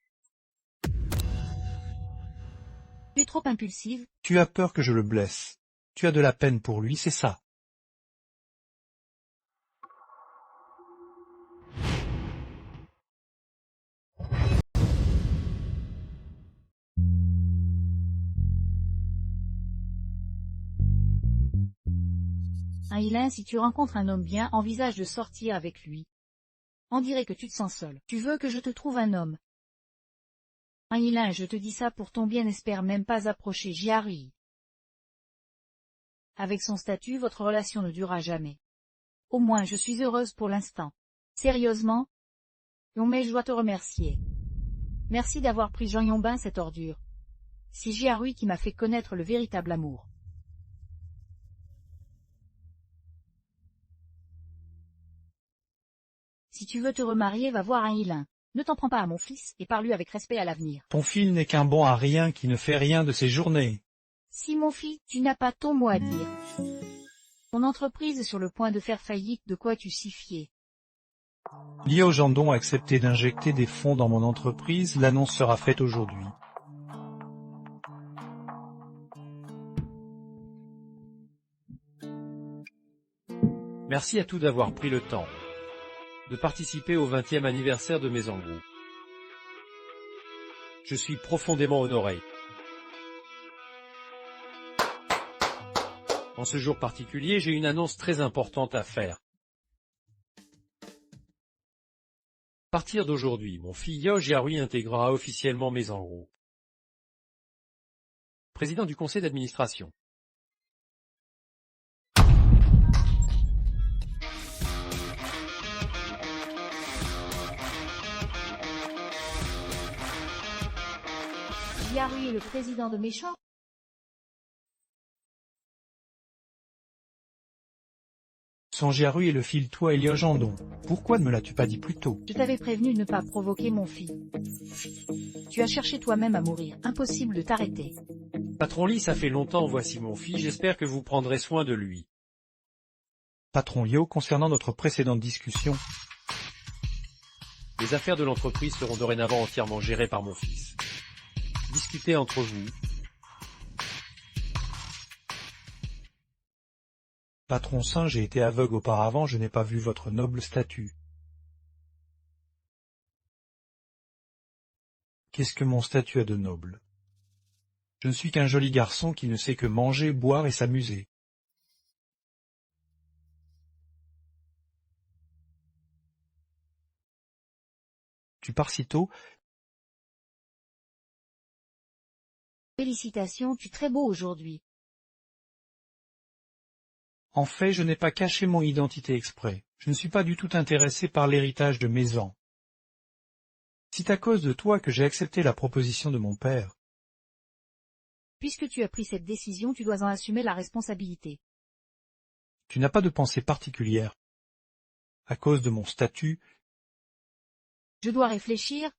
Tu es trop impulsive. Tu as peur que je le blesse. Tu as de la peine pour lui, c'est ça. Yilin, si tu rencontres un homme bien, envisage de sortir avec lui. On dirait que tu te sens seul. Tu veux que je te trouve un homme? Yilin, je te dis ça pour ton bien, n'espère même pas approcher Jari. Avec son statut, votre relation ne durera jamais. Au moins, je suis heureuse pour l'instant. Sérieusement? Mais je dois te remercier. Merci d'avoir pris Jean Yombin, cette ordure. C'est Jari qui m'a fait connaître le véritable amour. Si tu veux te remarier, va voir Yilin. Ne t'en prends pas à mon fils, et parle-lui avec respect à l'avenir. Ton fils n'est qu'un bon à rien qui ne fait rien de ses journées. Si mon fils, tu n'as pas ton mot à dire. Ton entreprise est sur le point de faire faillite, de quoi tu si fier. Liao Jandon a accepté d'injecter des fonds dans mon entreprise, l'annonce sera faite aujourd'hui. Merci à tous d'avoir pris le temps de participer au 20e anniversaire de Maison Group. Je suis profondément honoré. En ce jour particulier, j'ai une annonce très importante à faire. À partir d'aujourd'hui, mon fils Yo Jari intégrera officiellement Maison Group. Président du conseil d'administration. Jari est le président de Méchant. Son Jari est le fil toi et Liao Jandon. Pourquoi ne me l'as-tu pas dit plus tôt? Je t'avais prévenu de ne pas provoquer mon fils. Tu as cherché toi-même à mourir, impossible de t'arrêter. Patron Lee, ça fait longtemps, voici mon fils, j'espère que vous prendrez soin de lui. Patron Yo, concernant notre précédente discussion, Les affaires de l'entreprise seront dorénavant entièrement gérées par mon fils. Discutez entre vous. Patron Singe, j'ai été aveugle auparavant, je n'ai pas vu votre noble statue. Qu'est-ce que mon statut a de noble? Je ne suis qu'un joli garçon qui ne sait que manger, boire et s'amuser. Tu pars si tôt? Félicitations, tu es très beau aujourd'hui. En fait, je n'ai pas caché mon identité exprès. Je ne suis pas du tout intéressé par l'héritage de mes ans. C'est à cause de toi que j'ai accepté la proposition de mon père. Puisque tu as pris cette décision, tu dois en assumer la responsabilité. Tu n'as pas de pensée particulière. À cause de mon statut, Je dois réfléchir.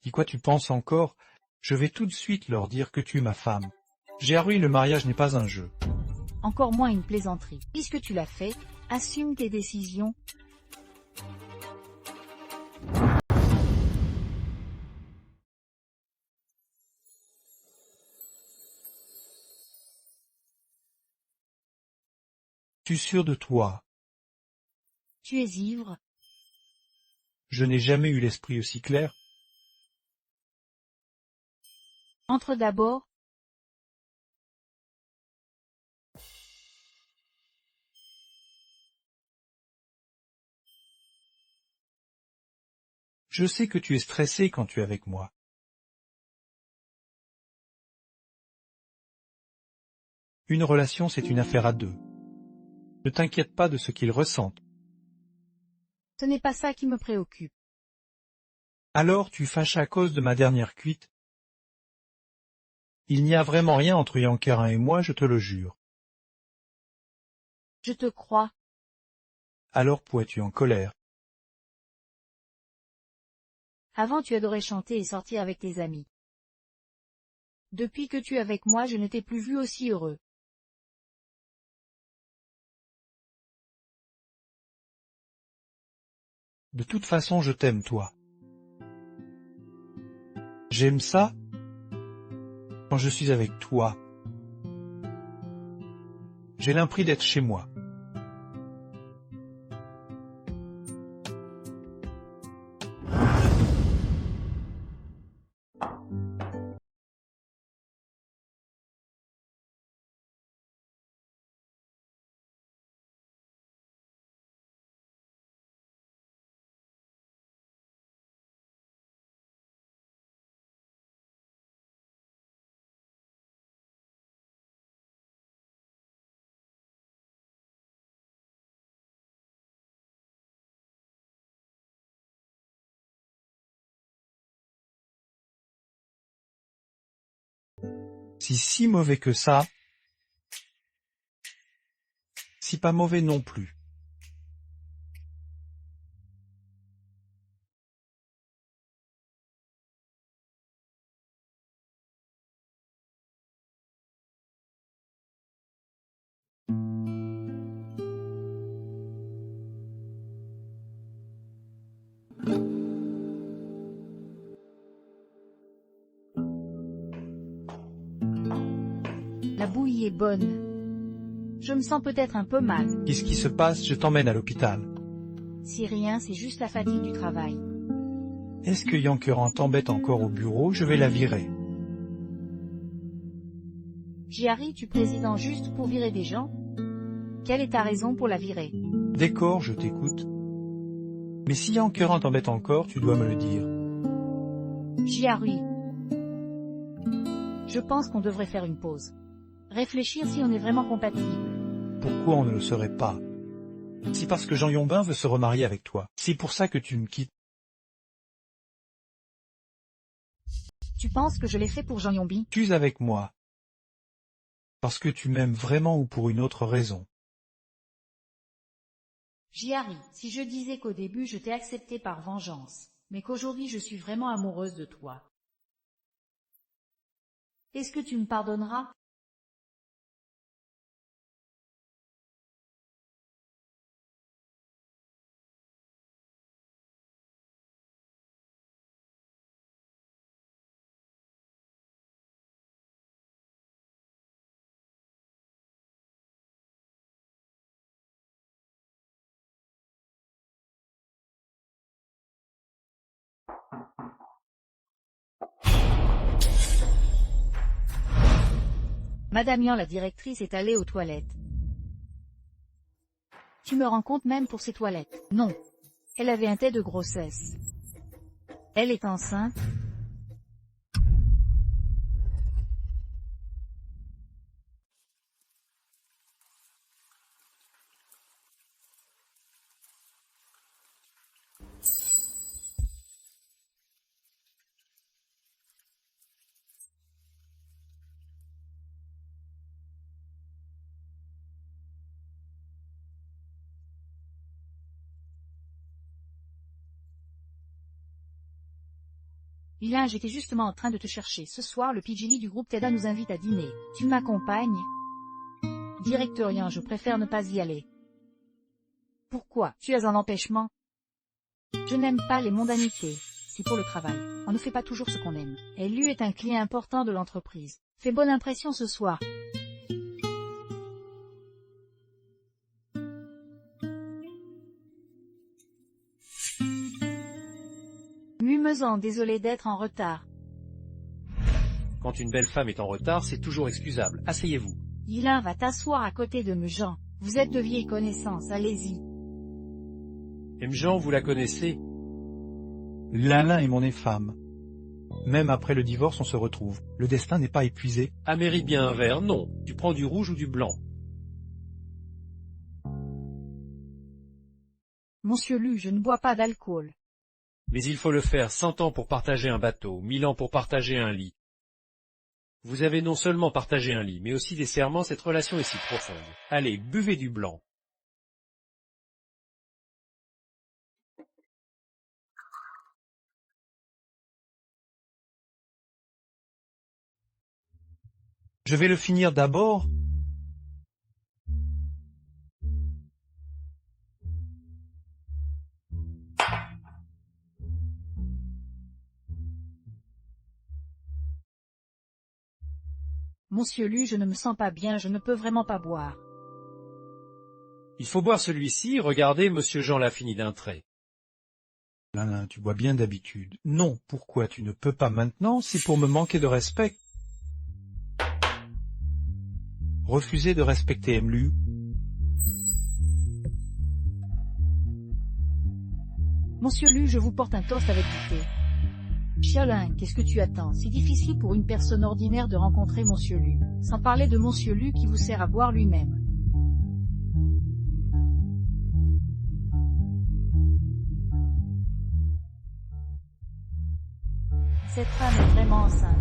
dis quoi tu penses encore? Je vais tout de suite leur dire que tu es ma femme. J'ai le mariage n'est pas un jeu. Encore moins une plaisanterie. Puisque tu l'as fait, assume tes décisions. Tu es sûr de toi? Tu es ivre. Je n'ai jamais eu l'esprit aussi clair. Entre d'abord. Je sais que tu es stressé quand tu es avec moi. Une relation, c'est une affaire à deux. Ne t'inquiète pas de ce qu'ils ressentent. Ce n'est pas ça qui me préoccupe. Alors tu fâches à cause de ma dernière cuite? Il n'y a vraiment rien entre Yankerin et moi, je te le jure. Je te crois. Alors pourquoi es-tu en colère? Avant tu adorais chanter et sortir avec tes amis. Depuis que tu es avec moi, je ne t'ai plus vu aussi heureux. De toute façon, je t'aime, toi. J'aime ça quand je suis avec toi. J'ai l'impression d'être chez moi. Si mauvais que ça, si pas mauvais non plus. La bouillie est bonne. Je me sens peut-être un peu mal. Qu'est-ce qui se passe? Je t'emmène à l'hôpital. Si rien, c'est juste la fatigue du travail. Est-ce que Yankerin t'embête encore au bureau? Je vais la virer. Jiari, tu président juste pour virer des gens? Quelle est ta raison pour la virer? D'accord, je t'écoute. Mais si Yankerin t'embête encore, tu dois me le dire. Jiari. Je pense qu'on devrait faire une pause. Réfléchir si on est vraiment compatible. Pourquoi on ne le serait pas? C'est parce que Jean Yombin veut se remarier avec toi. C'est pour ça que tu me quittes. Tu penses que je l'ai fait pour Jean Yombi? Tu es avec moi. Parce que tu m'aimes vraiment ou pour une autre raison. Jiari, si je disais qu'au début je t'ai accepté par vengeance, mais qu'aujourd'hui je suis vraiment amoureuse de toi. Est-ce que tu me pardonneras? Madame Yan, la directrice, est allée aux toilettes. Tu me rends compte même pour ces toilettes? Non. Elle avait un test de grossesse. Elle est enceinte? Ilan, j'étais justement en train de te chercher. Ce soir, le PGL du groupe TEDA nous invite à dîner. Tu m'accompagnes? Directeur Yan, je préfère ne pas y aller. Pourquoi? Tu as un empêchement? Je n'aime pas les mondanités. C'est pour le travail. On ne fait pas toujours ce qu'on aime. Lu est un client important de l'entreprise. Fais bonne impression ce soir. Mumezan, désolé d'être en retard. Quand une belle femme est en retard, c'est toujours excusable. Asseyez-vous. Ilan, va t'asseoir à côté de Mejan. Vous êtes de vieilles connaissances, allez-y. Mjan, vous la connaissez? L'Alain est mon femme. Même après le divorce, on se retrouve. Le destin n'est pas épuisé. Amérique bien un verre, non. Tu prends du rouge ou du blanc? Monsieur Lu, je ne bois pas d'alcool. Mais il faut le faire 100 ans pour partager un bateau, 1000 ans pour partager un lit. Vous avez non seulement partagé un lit, mais aussi des serments, cette relation est si profonde. Allez, buvez du blanc. Je vais le finir d'abord. Monsieur Lu, je ne me sens pas bien, je ne peux vraiment pas boire. Il faut boire celui-ci, regardez, monsieur Jean l'a fini d'un trait. L'Alain, tu bois bien d'habitude. Non, pourquoi tu ne peux pas maintenant? C'est pour me manquer de respect. Refuser de respecter Mlu. Monsieur Lu, je vous porte un toast avec du thé. Chialin, qu'est-ce que tu attends? C'est difficile pour une personne ordinaire de rencontrer Monsieur Lu, sans parler de Monsieur Lu qui vous sert à boire lui-même. Cette femme est vraiment enceinte.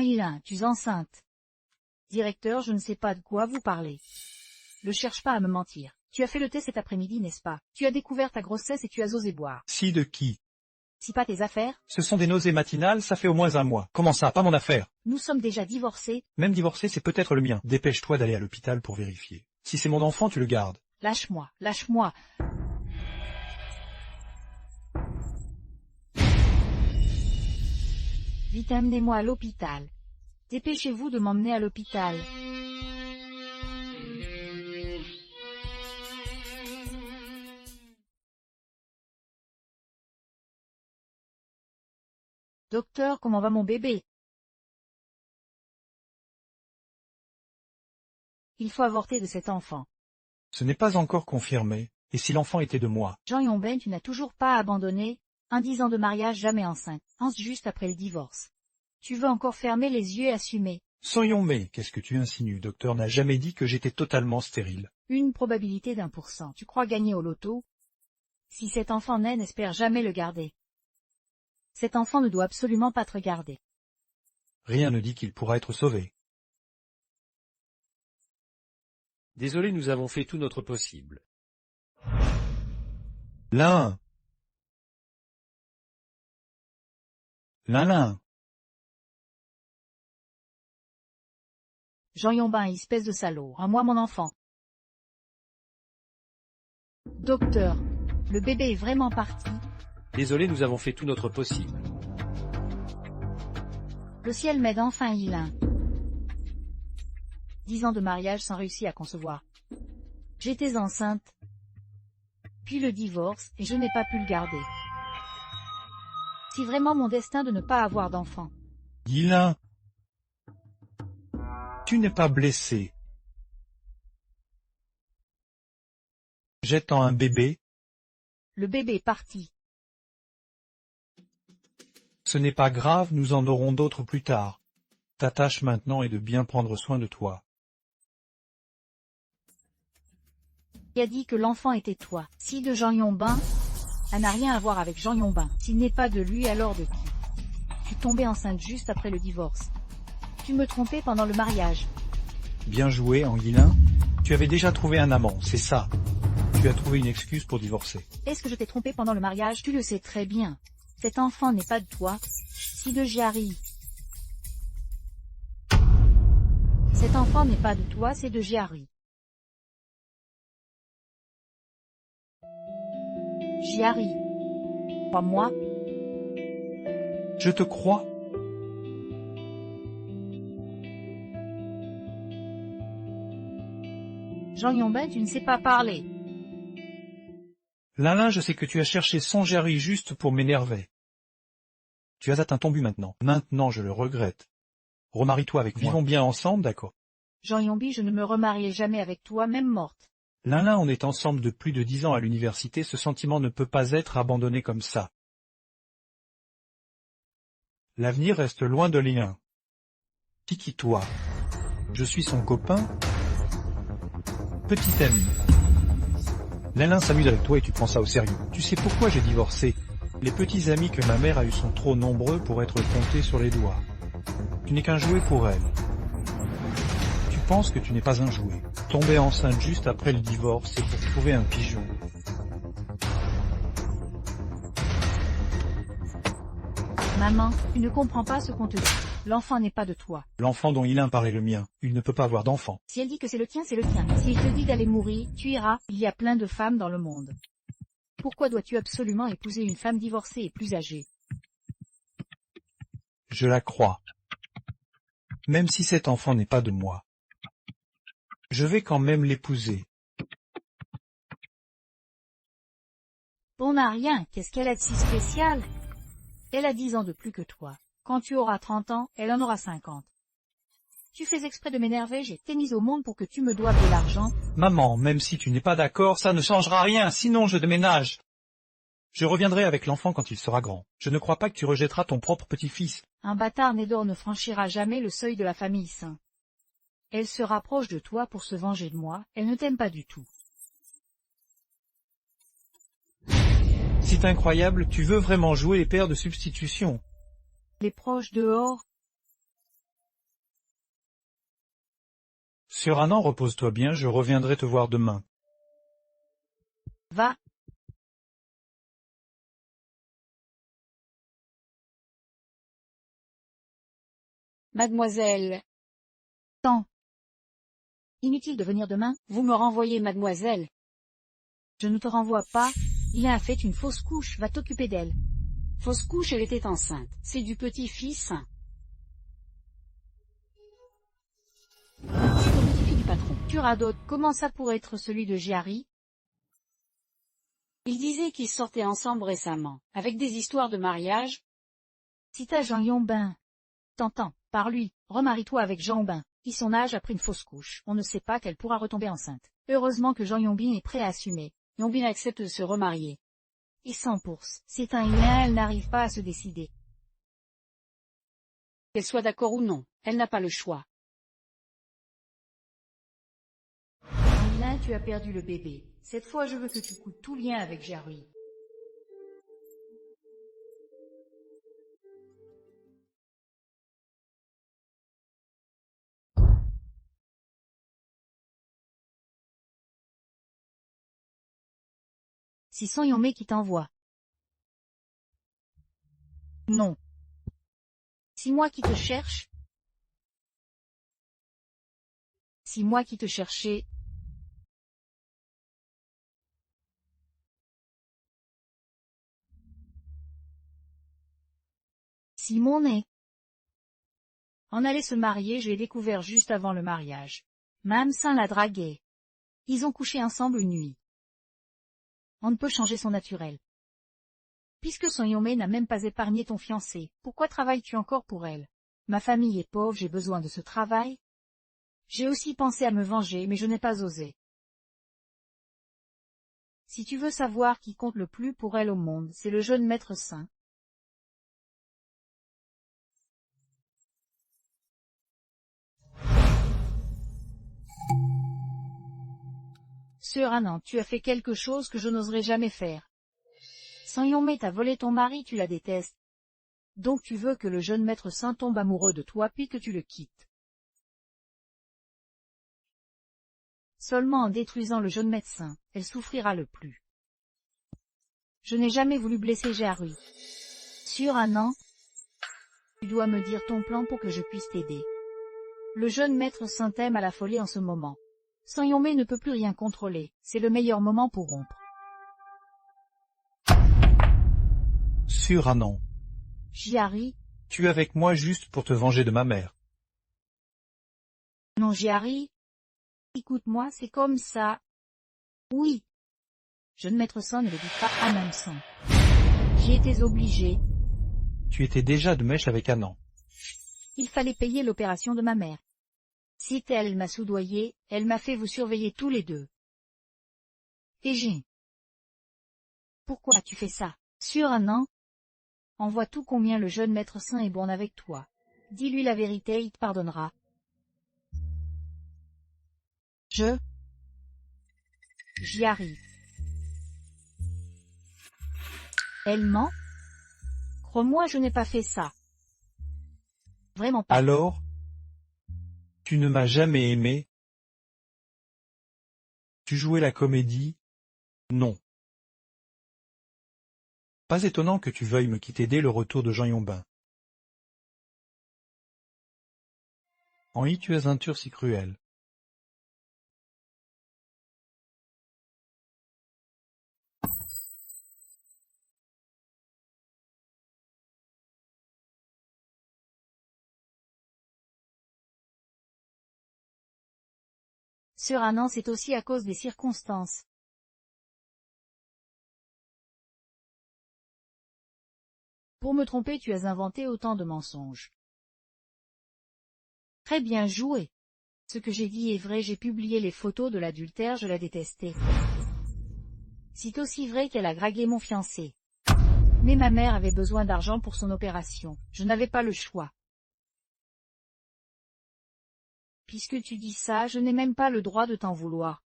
Ilan, tu es enceinte. Directeur, je ne sais pas de quoi vous parlez. Ne cherche pas à me mentir. Tu as fait le thé cet après-midi, n'est-ce pas? Tu as découvert ta grossesse et tu as osé boire. Si de qui? Si pas tes affaires? Ce sont des nausées matinales, ça fait au moins un mois. Comment ça, pas mon affaire? Nous sommes déjà divorcés. Même divorcé, c'est peut-être le mien. Dépêche-toi d'aller à l'hôpital pour vérifier. Si c'est mon enfant, tu le gardes. Lâche-moi, lâche-moi. Vite, amenez-moi à l'hôpital. Dépêchez-vous de m'emmener à l'hôpital. Docteur, comment va mon bébé? Il faut avorter de cet enfant. Ce n'est pas encore confirmé. Et si l'enfant était de moi? Jean Yongben, tu n'as toujours pas abandonné. 10 ans de mariage, jamais enceinte. Juste après le divorce. Tu veux encore fermer les yeux et assumer. Soyons mais, qu'est-ce que tu insinues? Docteur n'a jamais dit que j'étais totalement stérile. Une probabilité d'1%. Tu crois gagner au loto? Si cet enfant naît, n'espère jamais le garder. Cet enfant ne doit absolument pas te regarder. Rien ne dit qu'il pourra être sauvé. Désolé, nous avons fait tout notre possible. L'un. Lin. Jean Yombin, espèce de salaud, à moi mon enfant. Docteur, le bébé est vraiment parti. Désolé, nous avons fait tout notre possible. Le ciel m'aide enfin, Ilin. 10 ans de mariage sans réussir à concevoir. J'étais enceinte. Puis le divorce, et je n'ai pas pu le garder. C'est vraiment mon destin de ne pas avoir d'enfant. Guilin. Tu n'es pas blessé. J'attends un bébé. Le bébé est parti. Ce n'est pas grave, nous en aurons d'autres plus tard. Ta tâche maintenant est de bien prendre soin de toi. Qui a dit que l'enfant était toi? Si de Jean Yombin, elle n'a rien à voir avec Jean Yombin. S'il n'est pas de lui, alors de qui? Tu tombais enceinte juste après le divorce. Tu me trompais pendant le mariage. Bien joué, Anguilin. Tu avais déjà trouvé un amant, c'est ça. Tu as trouvé une excuse pour divorcer. Est-ce que je t'ai trompé pendant le mariage? Tu le sais très bien. Cet enfant n'est pas de toi. Si de Giari. Cet enfant n'est pas de toi, c'est de Giari. Giari. Crois-moi. Je te crois. Jean Yombin, tu ne sais pas parler. Lin, je sais que tu as cherché son Giari juste pour m'énerver. Tu as atteint ton but maintenant. Maintenant, je le regrette. Remarie-toi avec moi. Vivons bien ensemble, d'accord? Jean Yombi, je ne me remarierai jamais avec toi, même morte. Lin, on est ensemble de plus de 10 ans à l'université, ce sentiment ne peut pas être abandonné comme ça. L'avenir reste loin de Lin. Kiki-toi. Je suis son copain. Petit ami. Lin s'amuse avec toi et tu prends ça au sérieux. Tu sais pourquoi j'ai divorcé? Les petits amis que ma mère a eus sont trop nombreux pour être comptés sur les doigts. Tu n'es qu'un jouet pour elle. Tu penses que tu n'es pas un jouet. Tomber enceinte juste après le divorce, c'est pour trouver un pigeon. Maman, tu ne comprends pas ce qu'on te dit. L'enfant n'est pas de toi. L'enfant dont Ilin paraît le mien, il ne peut pas avoir d'enfant. Si elle dit que c'est le tien, c'est le tien. Si il te dit d'aller mourir, tu iras. Il y a plein de femmes dans le monde. Pourquoi dois-tu absolument épouser une femme divorcée et plus âgée? Je la crois. Même si cet enfant n'est pas de moi. Je vais quand même l'épouser. On n'a rien, qu'est-ce qu'elle a de si spécial? Elle a 10 ans de plus que toi. Quand tu auras 30 ans, elle en aura 50. Tu fais exprès de m'énerver, j'ai été mise au monde pour que tu me doives de l'argent. Maman, même si tu n'es pas d'accord, ça ne changera rien, sinon je déménage. Je reviendrai avec l'enfant quand il sera grand. Je ne crois pas que tu rejetteras ton propre petit-fils. Un bâtard né d'or ne franchira jamais le seuil de la famille saint. Elle se rapproche de toi pour se venger de moi, elle ne t'aime pas du tout. C'est incroyable, tu veux vraiment jouer les pères de substitution. Les proches dehors. Sur un an, repose-toi bien, je reviendrai te voir demain. Va. Mademoiselle. Tant. Inutile de venir demain. Vous me renvoyez, mademoiselle. Je ne te renvoie pas. Il a fait une fausse couche, va t'occuper d'elle. Fausse couche, elle était enceinte. C'est du petit-fils. C'est au petit-fils du patron. Tu radotes, comment ça pourrait être celui de Giari? Il disait qu'ils sortaient ensemble récemment, avec des histoires de mariage. Si t'as Jean Yombin. T'entends, par lui, remarie-toi avec Jean Yombin. Qui son âge a pris une fausse couche, on ne sait pas qu'elle pourra retomber enceinte. Heureusement que Jean Yombin est prêt à assumer. Yombin accepte de se remarier. Et sans bourse, c'est un lien, elle n'arrive pas à se décider. Qu'elle soit d'accord ou non, elle n'a pas le choix. Là, tu as perdu le bébé. Cette fois, je veux que tu coupes tout lien avec Giari. Si son Yomé qui t'envoie. Non. C'est moi qui te cherche. C'est moi qui te cherchais. Simon est. On allait se marier, je l'ai découvert juste avant le mariage. Mme Saint l'a dragué. Ils ont couché ensemble une nuit. On ne peut changer son naturel. Puisque Son Yomei n'a même pas épargné ton fiancé, pourquoi travailles-tu encore pour elle? Ma famille est pauvre, j'ai besoin de ce travail. J'ai aussi pensé à me venger, mais je n'ai pas osé. Si tu veux savoir qui compte le plus pour elle au monde, c'est le jeune maître saint. Sœur Anan, tu as fait quelque chose que je n'oserais jamais faire. Son Yomei t'a volé ton mari, tu la détestes. Donc tu veux que le jeune maître saint tombe amoureux de toi puis que tu le quittes. Seulement en détruisant le jeune médecin, elle souffrira le plus. Je n'ai jamais voulu blesser Jiarui. Sœur Anan, tu dois me dire ton plan pour que je puisse t'aider. Le jeune maître saint aime à la folie en ce moment. Son Yomei ne peut plus rien contrôler, c'est le meilleur moment pour rompre. Sœur Anan, Jiari, tu es avec moi juste pour te venger de ma mère. non Jiari. Écoute-moi, c'est comme ça. Oui. Jeune maître saint ne le dit pas à même sang. J'y étais obligé. Tu étais déjà de mèche avec Anan. Il fallait payer l'opération de ma mère. Si elle m'a soudoyé, elle m'a fait vous surveiller tous les deux. Et j'ai. Pourquoi as-tu fait ça? Sur un an? On voit tout combien le jeune maître saint est bon avec toi. Dis-lui la vérité, il te pardonnera. J'y arrive. Elle ment? Crois-moi, je n'ai pas fait ça. Vraiment pas. Alors? Tu ne m'as jamais aimé? Tu jouais la comédie? Non. Pas étonnant que tu veuilles me quitter dès le retour de Jean Yombin. En y tu es un tueur si cruel. Sœur Anan, c'est aussi à cause des circonstances. Pour me tromper, tu as inventé autant de mensonges. Très bien joué. Ce que j'ai dit est vrai, j'ai publié les photos de l'adultère, je la détestais. C'est aussi vrai qu'elle a dragué mon fiancé. Mais ma mère avait besoin d'argent pour son opération, je n'avais pas le choix. Puisque tu dis ça, je n'ai même pas le droit de t'en vouloir.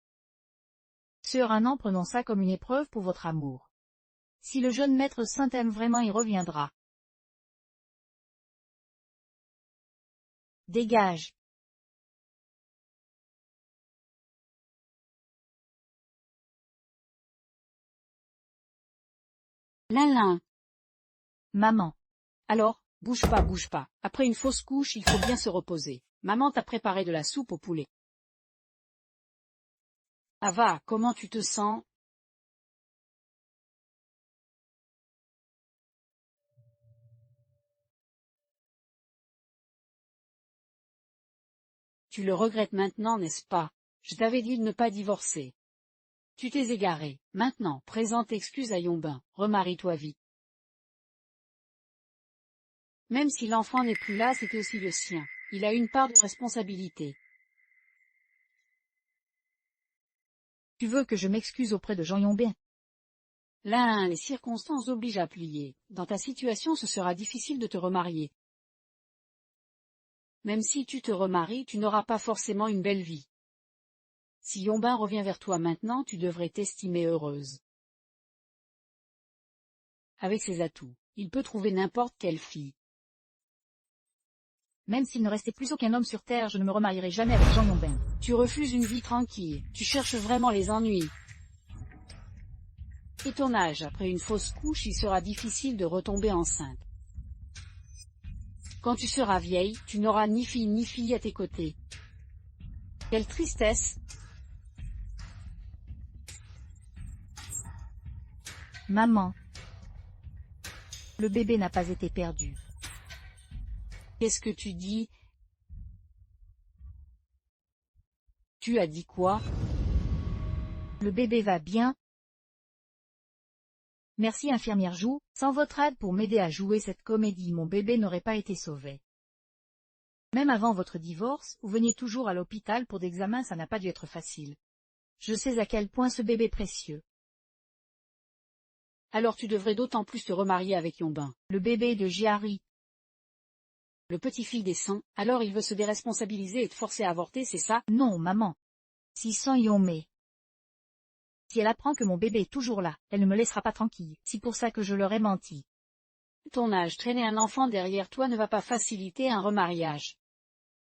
Sœur Anan, prenons ça comme une épreuve pour votre amour. Si le jeune maître saint aime vraiment, il reviendra. Dégage. Lin. Maman. Alors, bouge pas. Après une fausse couche, il faut bien se reposer. Maman t'a préparé de la soupe au poulet. Ava, comment tu te sens? Tu le regrettes maintenant, n'est-ce pas? Je t'avais dit de ne pas divorcer. Tu t'es égaré. Maintenant, présente excuse à Yombin, remarie-toi vite. Même si l'enfant n'est plus là, c'était aussi le sien. Il a une part de responsabilité. Tu veux que je m'excuse auprès de Jean Yombin? Les circonstances obligent à plier. Dans ta situation, ce sera difficile de te remarier. Même si tu te remaries, tu n'auras pas forcément une belle vie. Si Yombin revient vers toi maintenant, tu devrais t'estimer heureuse. Avec ses atouts, il peut trouver n'importe quelle fille. Même s'il ne restait plus aucun homme sur terre, je ne me remarierai jamais avec Jean Yombin. Tu refuses une vie tranquille, tu cherches vraiment les ennuis. Et ton âge, après une fausse couche, il sera difficile de retomber enceinte. Quand tu seras vieille, tu n'auras ni fille à tes côtés. Quelle tristesse! Maman. Le bébé n'a pas été perdu. Qu'est-ce que tu dis? Tu as dit quoi? Le bébé va bien. Merci infirmière Jou, sans votre aide pour m'aider à jouer cette comédie, mon bébé n'aurait pas été sauvé. Même avant votre divorce, vous veniez toujours à l'hôpital pour des examens, ça n'a pas dû être facile. Je sais à quel point ce bébé est précieux. Alors tu devrais d'autant plus te remarier avec Yonbin. Le bébé de Jiari. Le petit-fils des saints, alors il veut se déresponsabiliser et te forcer à avorter, c'est ça? Non, maman. Si San Yonmei. Si elle apprend que mon bébé est toujours là, elle ne me laissera pas tranquille, c'est pour ça que je leur ai menti. Ton âge, traîner un enfant derrière toi ne va pas faciliter un remariage.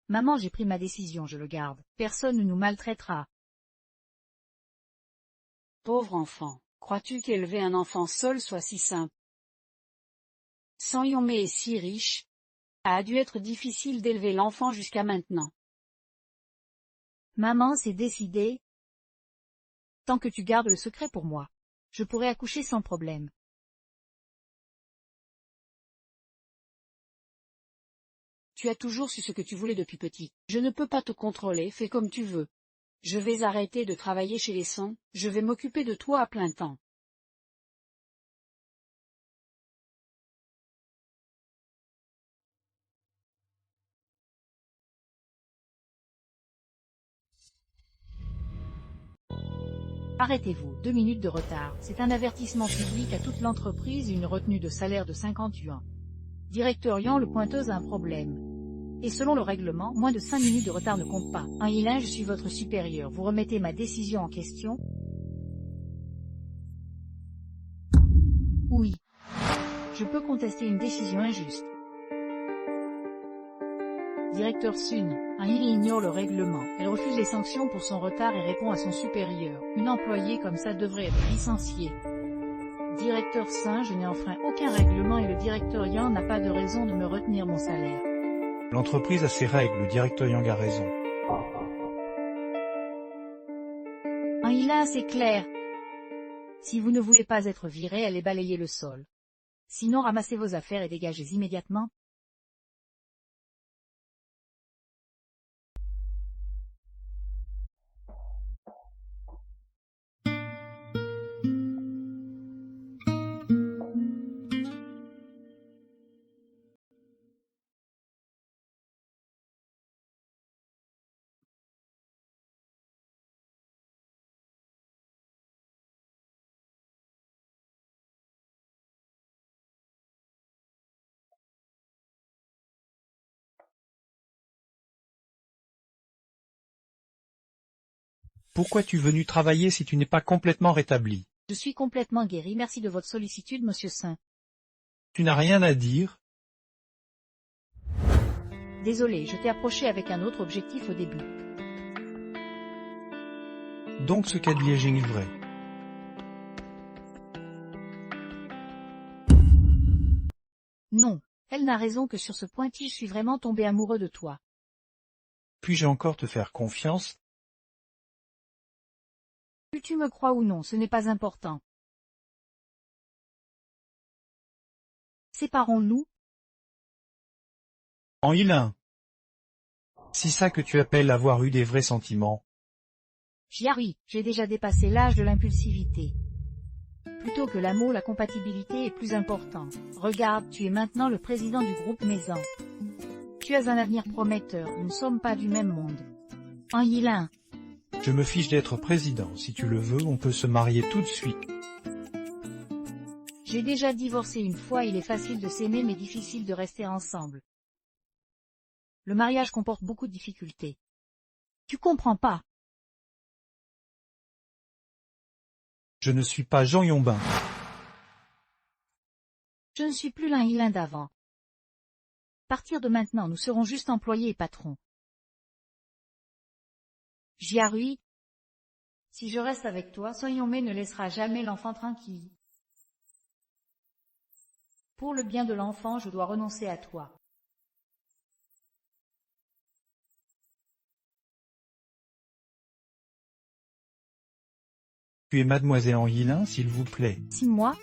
Maman, j'ai pris ma décision, je le garde. Personne ne nous maltraitera. Pauvre enfant, crois-tu qu'élever un enfant seul soit si simple? San Yonmei est si riche. A dû être difficile d'élever l'enfant jusqu'à maintenant. Maman, c'est décidé. Tant que tu gardes le secret pour moi, je pourrai accoucher sans problème. Tu as toujours su ce que tu voulais depuis petit. Je ne peux pas te contrôler, fais comme tu veux. Je vais arrêter de travailler chez les Sons, je vais m'occuper de toi à plein temps. Arrêtez-vous, 2 minutes de retard, c'est un avertissement public à toute l'entreprise et une retenue de salaire de 50 yuan. Directeur Yan, le pointeuse a un problème. Et selon le règlement, moins de 5 minutes de retard ne compte pas. En Yilin, je suis votre supérieur, vous remettez ma décision en question? Oui. Je peux contester une décision injuste. Directeur Sun, Yili ignore le règlement, elle refuse les sanctions pour son retard et répond à son supérieur. Une employée comme ça devrait être licenciée. Directeur Sun, je n'ai enfreint aucun règlement et le directeur Yang n'a pas de raison de me retenir mon salaire. L'entreprise a ses règles, le directeur Yang a raison. Yilin, c'est clair. Si vous ne voulez pas être viré, allez balayer le sol. Sinon ramassez vos affaires et dégagez immédiatement. Pourquoi tu es venu travailler si tu n'es pas complètement rétabli? Je suis complètement guéri, merci de votre sollicitude, monsieur Saint. Tu n'as rien à dire? Désolé, je t'ai approché avec un autre objectif au début. Donc ce qu'a dit Yejing est vrai. Non, elle n'a raison que sur ce point-ci je suis vraiment tombé amoureux de toi. Puis-je encore te faire confiance? Que tu me crois ou non, ce n'est pas important. Séparons-nous? En Yilin. Si ça que tu appelles avoir eu des vrais sentiments. J'y arrive, j'ai déjà dépassé l'âge de l'impulsivité. Plutôt que l'amour, la compatibilité est plus important. Regarde, tu es maintenant le président du groupe Maison. Tu as un avenir prometteur, nous ne sommes pas du même monde. En Yilin. Je me fiche d'être président, si tu le veux, on peut se marier tout de suite. J'ai déjà divorcé une fois, il est facile de s'aimer mais difficile de rester ensemble. Le mariage comporte beaucoup de difficultés. Tu comprends pas? Je ne suis pas Jean Yonbin. Je ne suis plus l'un Yilin d'avant. À partir de maintenant, nous serons juste employés et patrons. Jiarui, si je reste avec toi, San Yonmei ne laissera jamais l'enfant tranquille. Pour le bien de l'enfant, je dois renoncer à toi. Tu es mademoiselle Anguilin, s'il vous plaît. Si moi,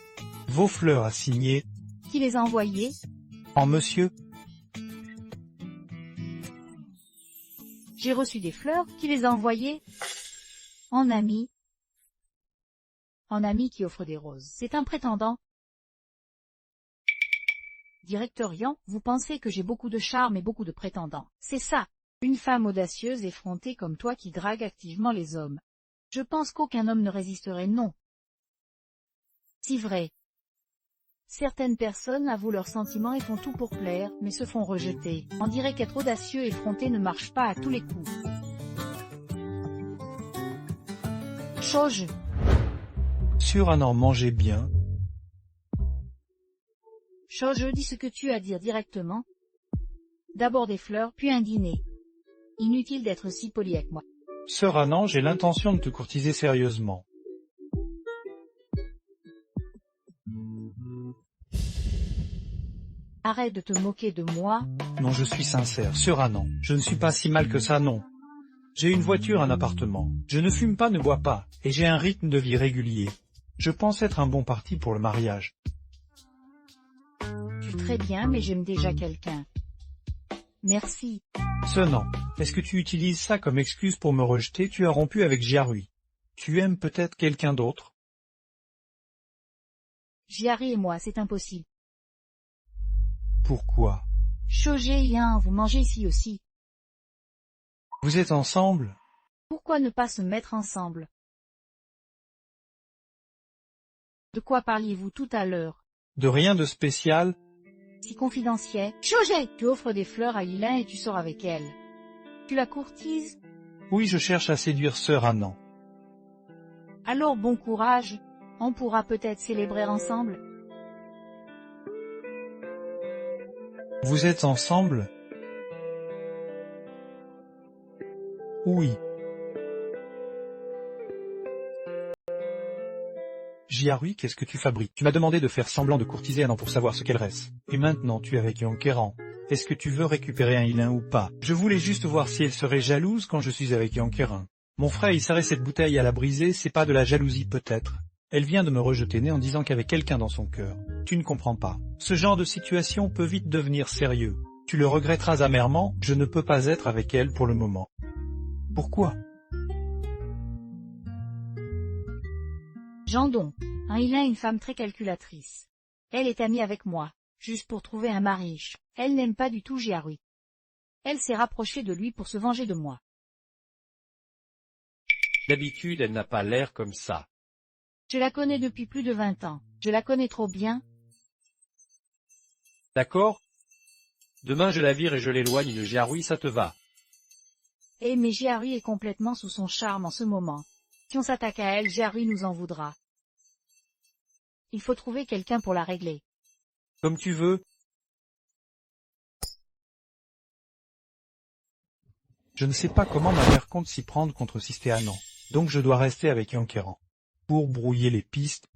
Vos fleurs à signer, qui les a envoyés, en monsieur. j'ai reçu des fleurs, qui les a envoyées, en ami. En ami qui offre des roses. C'est un prétendant. Directorian, vous pensez que j'ai beaucoup de charme et beaucoup de prétendants. C'est ça. Une femme audacieuse, effrontée comme toi qui drague activement les hommes. Je pense qu'aucun homme ne résisterait, non. Si vrai. Certaines personnes avouent leurs sentiments et font tout pour plaire, mais se font rejeter. On dirait qu'être audacieux et effronté ne marche pas à tous les coups. Chose. Sur un an, mangez bien. Chose, dis ce que tu as à dire directement. D'abord des fleurs, puis un dîner. Inutile d'être si poli avec moi. Sœur Annan, j'ai l'intention de te courtiser sérieusement. Arrête de te moquer de moi. Non, je suis sincère, sœur Annan. Je ne suis pas si mal que ça, non. J'ai une voiture, un appartement. Je ne fume pas, ne bois pas, et j'ai un rythme de vie régulier. Je pense être un bon parti pour le mariage. Tu très bien, mais j'aime déjà quelqu'un. Merci. Non. Est-ce que tu utilises ça comme excuse pour me rejeter? Tu as rompu avec Giarui. Tu aimes peut-être quelqu'un d'autre? Giari et moi, c'est impossible. Pourquoi? Chogé, vous mangez ici aussi. Vous êtes ensemble? Pourquoi ne pas se mettre ensemble? De quoi parliez-vous tout à l'heure? De rien de spécial? Si confidentiel. Chogé! Tu offres des fleurs à Hélène et tu sors avec elle. Tu la courtises? Oui, je cherche à séduire sœur Annan. Alors bon courage, on pourra peut-être célébrer ensemble. Vous êtes ensemble? Oui. Giarui, qu'est-ce que tu fabriques? Tu m'as demandé de faire semblant de courtiser Annan pour savoir ce qu'elle reste. Et maintenant tu es avec Yankeran. Est-ce que tu veux récupérer un Hélin ou pas? Je voulais juste voir si elle serait jalouse quand je suis avec Yankeran. Mon frère, il s'arrête cette bouteille à la briser, c'est pas de la jalousie peut-être. Elle vient de me rejeter né en disant qu'il y avait quelqu'un dans son cœur. Tu ne comprends pas. Ce genre de situation peut vite devenir sérieux. Tu le regretteras amèrement, je ne peux pas être avec elle pour le moment. Pourquoi? Jandon, Hélène est une femme très calculatrice. Elle est amie avec moi, juste pour trouver un mari. Elle n'aime pas du tout Giarui. Elle s'est rapprochée de lui pour se venger de moi. D'habitude, elle n'a pas l'air comme ça. Je la connais depuis plus de 20 ans. Je la connais trop bien. D'accord? Demain je la vire et je l'éloigne de Giarui, ça te va? Eh mais Giarui est complètement sous son charme en ce moment. Si on s'attaque à elle, Giarui nous en voudra. Il faut trouver quelqu'un pour la régler. Comme tu veux. Je ne sais pas comment ma mère compte s'y prendre contre Sisté Annan, donc je dois rester avec Yankeran. Pour brouiller les pistes.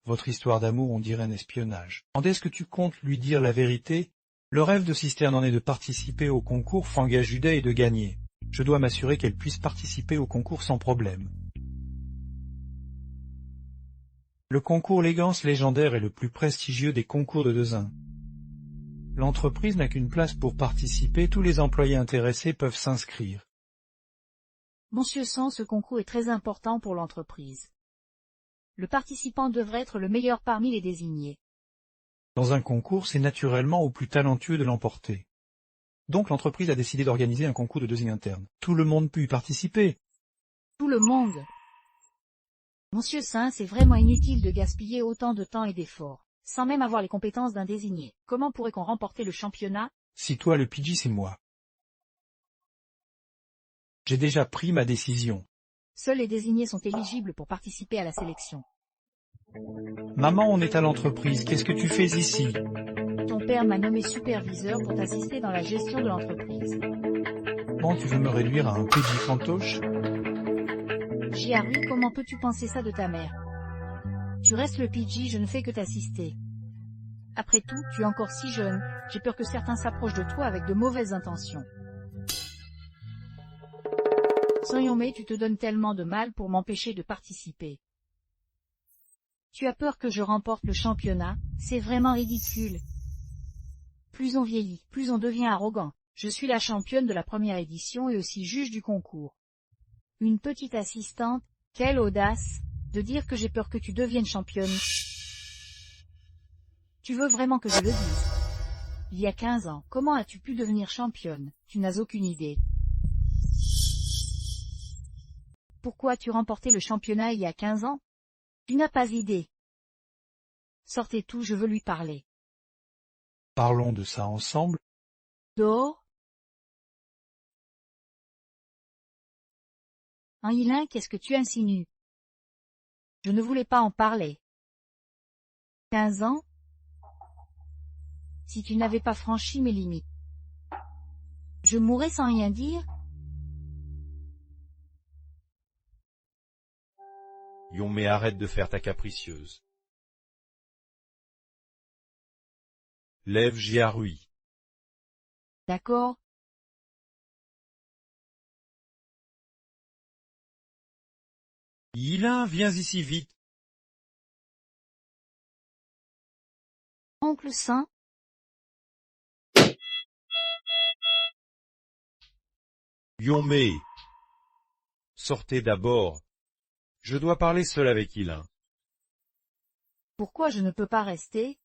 Votre histoire d'amour, on dirait un espionnage. Quand est-ce que tu comptes lui dire la vérité? Le rêve de Sisté Annan est de participer au concours Fanga Juda et de gagner. Je dois m'assurer qu'elle puisse participer au concours sans problème. Le concours Légance légendaire est le plus prestigieux des concours de Dezin. L'entreprise n'a qu'une place pour participer, tous les employés intéressés peuvent s'inscrire. Monsieur Sang, ce concours est très important pour l'entreprise. Le participant devrait être le meilleur parmi les désignés. Dans un concours, c'est naturellement au plus talentueux de l'emporter. Donc l'entreprise a décidé d'organiser un concours de design interne. Tout le monde peut y participer. Tout le monde. Monsieur Saint, c'est vraiment inutile de gaspiller autant de temps et d'efforts, sans même avoir les compétences d'un désigné. Comment pourrait-on remporter le championnat? Si toi le PG, c'est moi. J'ai déjà pris ma décision. Seuls les désignés sont éligibles pour participer à la sélection. Maman, on est à l'entreprise, qu'est-ce que tu fais ici? Ton père m'a nommé superviseur pour t'assister dans la gestion de l'entreprise. Bon, tu veux me réduire à un PG fantoche? Giarui, comment peux-tu penser ça de ta mère? Tu restes le PG, je ne fais que t'assister. Après tout, tu es encore si jeune, j'ai peur que certains s'approchent de toi avec de mauvaises intentions. Sonyomé, tu te donnes tellement de mal pour m'empêcher de participer. Tu as peur que je remporte le championnat, c'est vraiment ridicule. Plus on vieillit, plus on devient arrogant. Je suis la championne de la première édition et aussi juge du concours. Une petite assistante, quelle audace, de dire que j'ai peur que tu deviennes championne. Tu veux vraiment que je le dise? Il y a 15 ans, comment as-tu pu devenir championne? Tu n'as aucune idée. Pourquoi as-tu remporté le championnat il y a 15 ans? Tu n'as pas idée. Sortez tout, je veux lui parler. Parlons de ça ensemble. Dehors? Anguilin, qu'est-ce que tu insinues? Je ne voulais pas en parler. 15 ans? Si tu n'avais pas franchi mes limites. Je mourrais sans rien dire? Yomé, arrête de faire ta capricieuse. Lève Jiarui. D'accord. Yilin, viens ici vite. Oncle Saint? Yomé. Sortez d'abord. Je dois parler seul avec Yilin. Pourquoi je ne peux pas rester?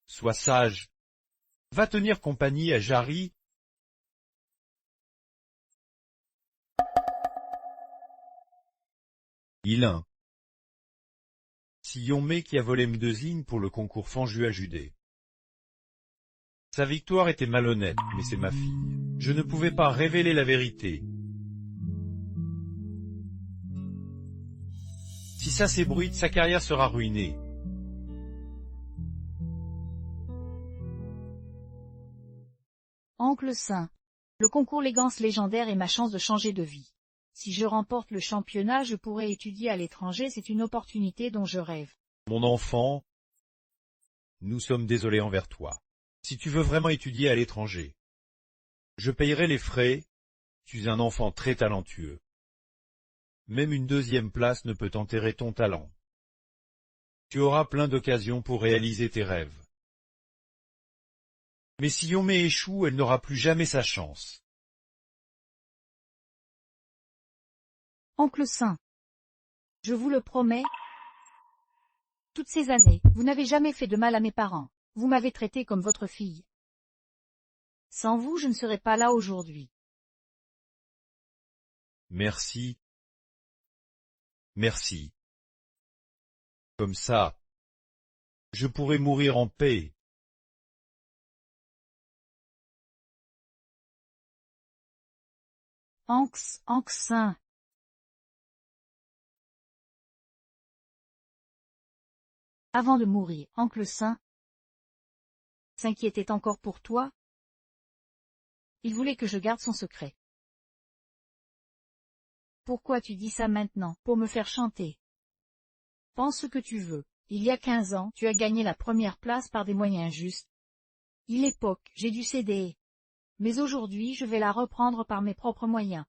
Sois sage. Va tenir compagnie à Jari. Yilin. C'est Yomé qui a volé Mdezine pour le concours Fanju à Judée. Sa victoire était malhonnête, mais c'est ma fille. Je ne pouvais pas révéler la vérité. Si ça s'ébruite, sa carrière sera ruinée. Oncle Saint. Le concours Légance légendaire est ma chance de changer de vie. Si je remporte le championnat, je pourrai étudier à l'étranger, c'est une opportunité dont je rêve. Mon enfant, nous sommes désolés envers toi. Si tu veux vraiment étudier à l'étranger, je payerai les frais, tu es un enfant très talentueux. Même une deuxième place ne peut enterrer ton talent. Tu auras plein d'occasions pour réaliser tes rêves. Mais si Yomé échoue, elle n'aura plus jamais sa chance. Oncle Saint. Je vous le promets. Toutes ces années, vous n'avez jamais fait de mal à mes parents. Vous m'avez traité comme votre fille. Sans vous, je ne serais pas là aujourd'hui. Merci. Merci. Comme ça, je pourrai mourir en paix. Oncle Saint. Avant de mourir, Oncle Saint s'inquiétait encore pour toi? Il voulait que je garde son secret. Pourquoi tu dis ça maintenant, pour me faire chanter? Pense ce que tu veux. Il y a 15 ans, tu as gagné la première place par des moyens justes. Il l'époque, j'ai dû céder. Mais aujourd'hui, je vais la reprendre par mes propres moyens.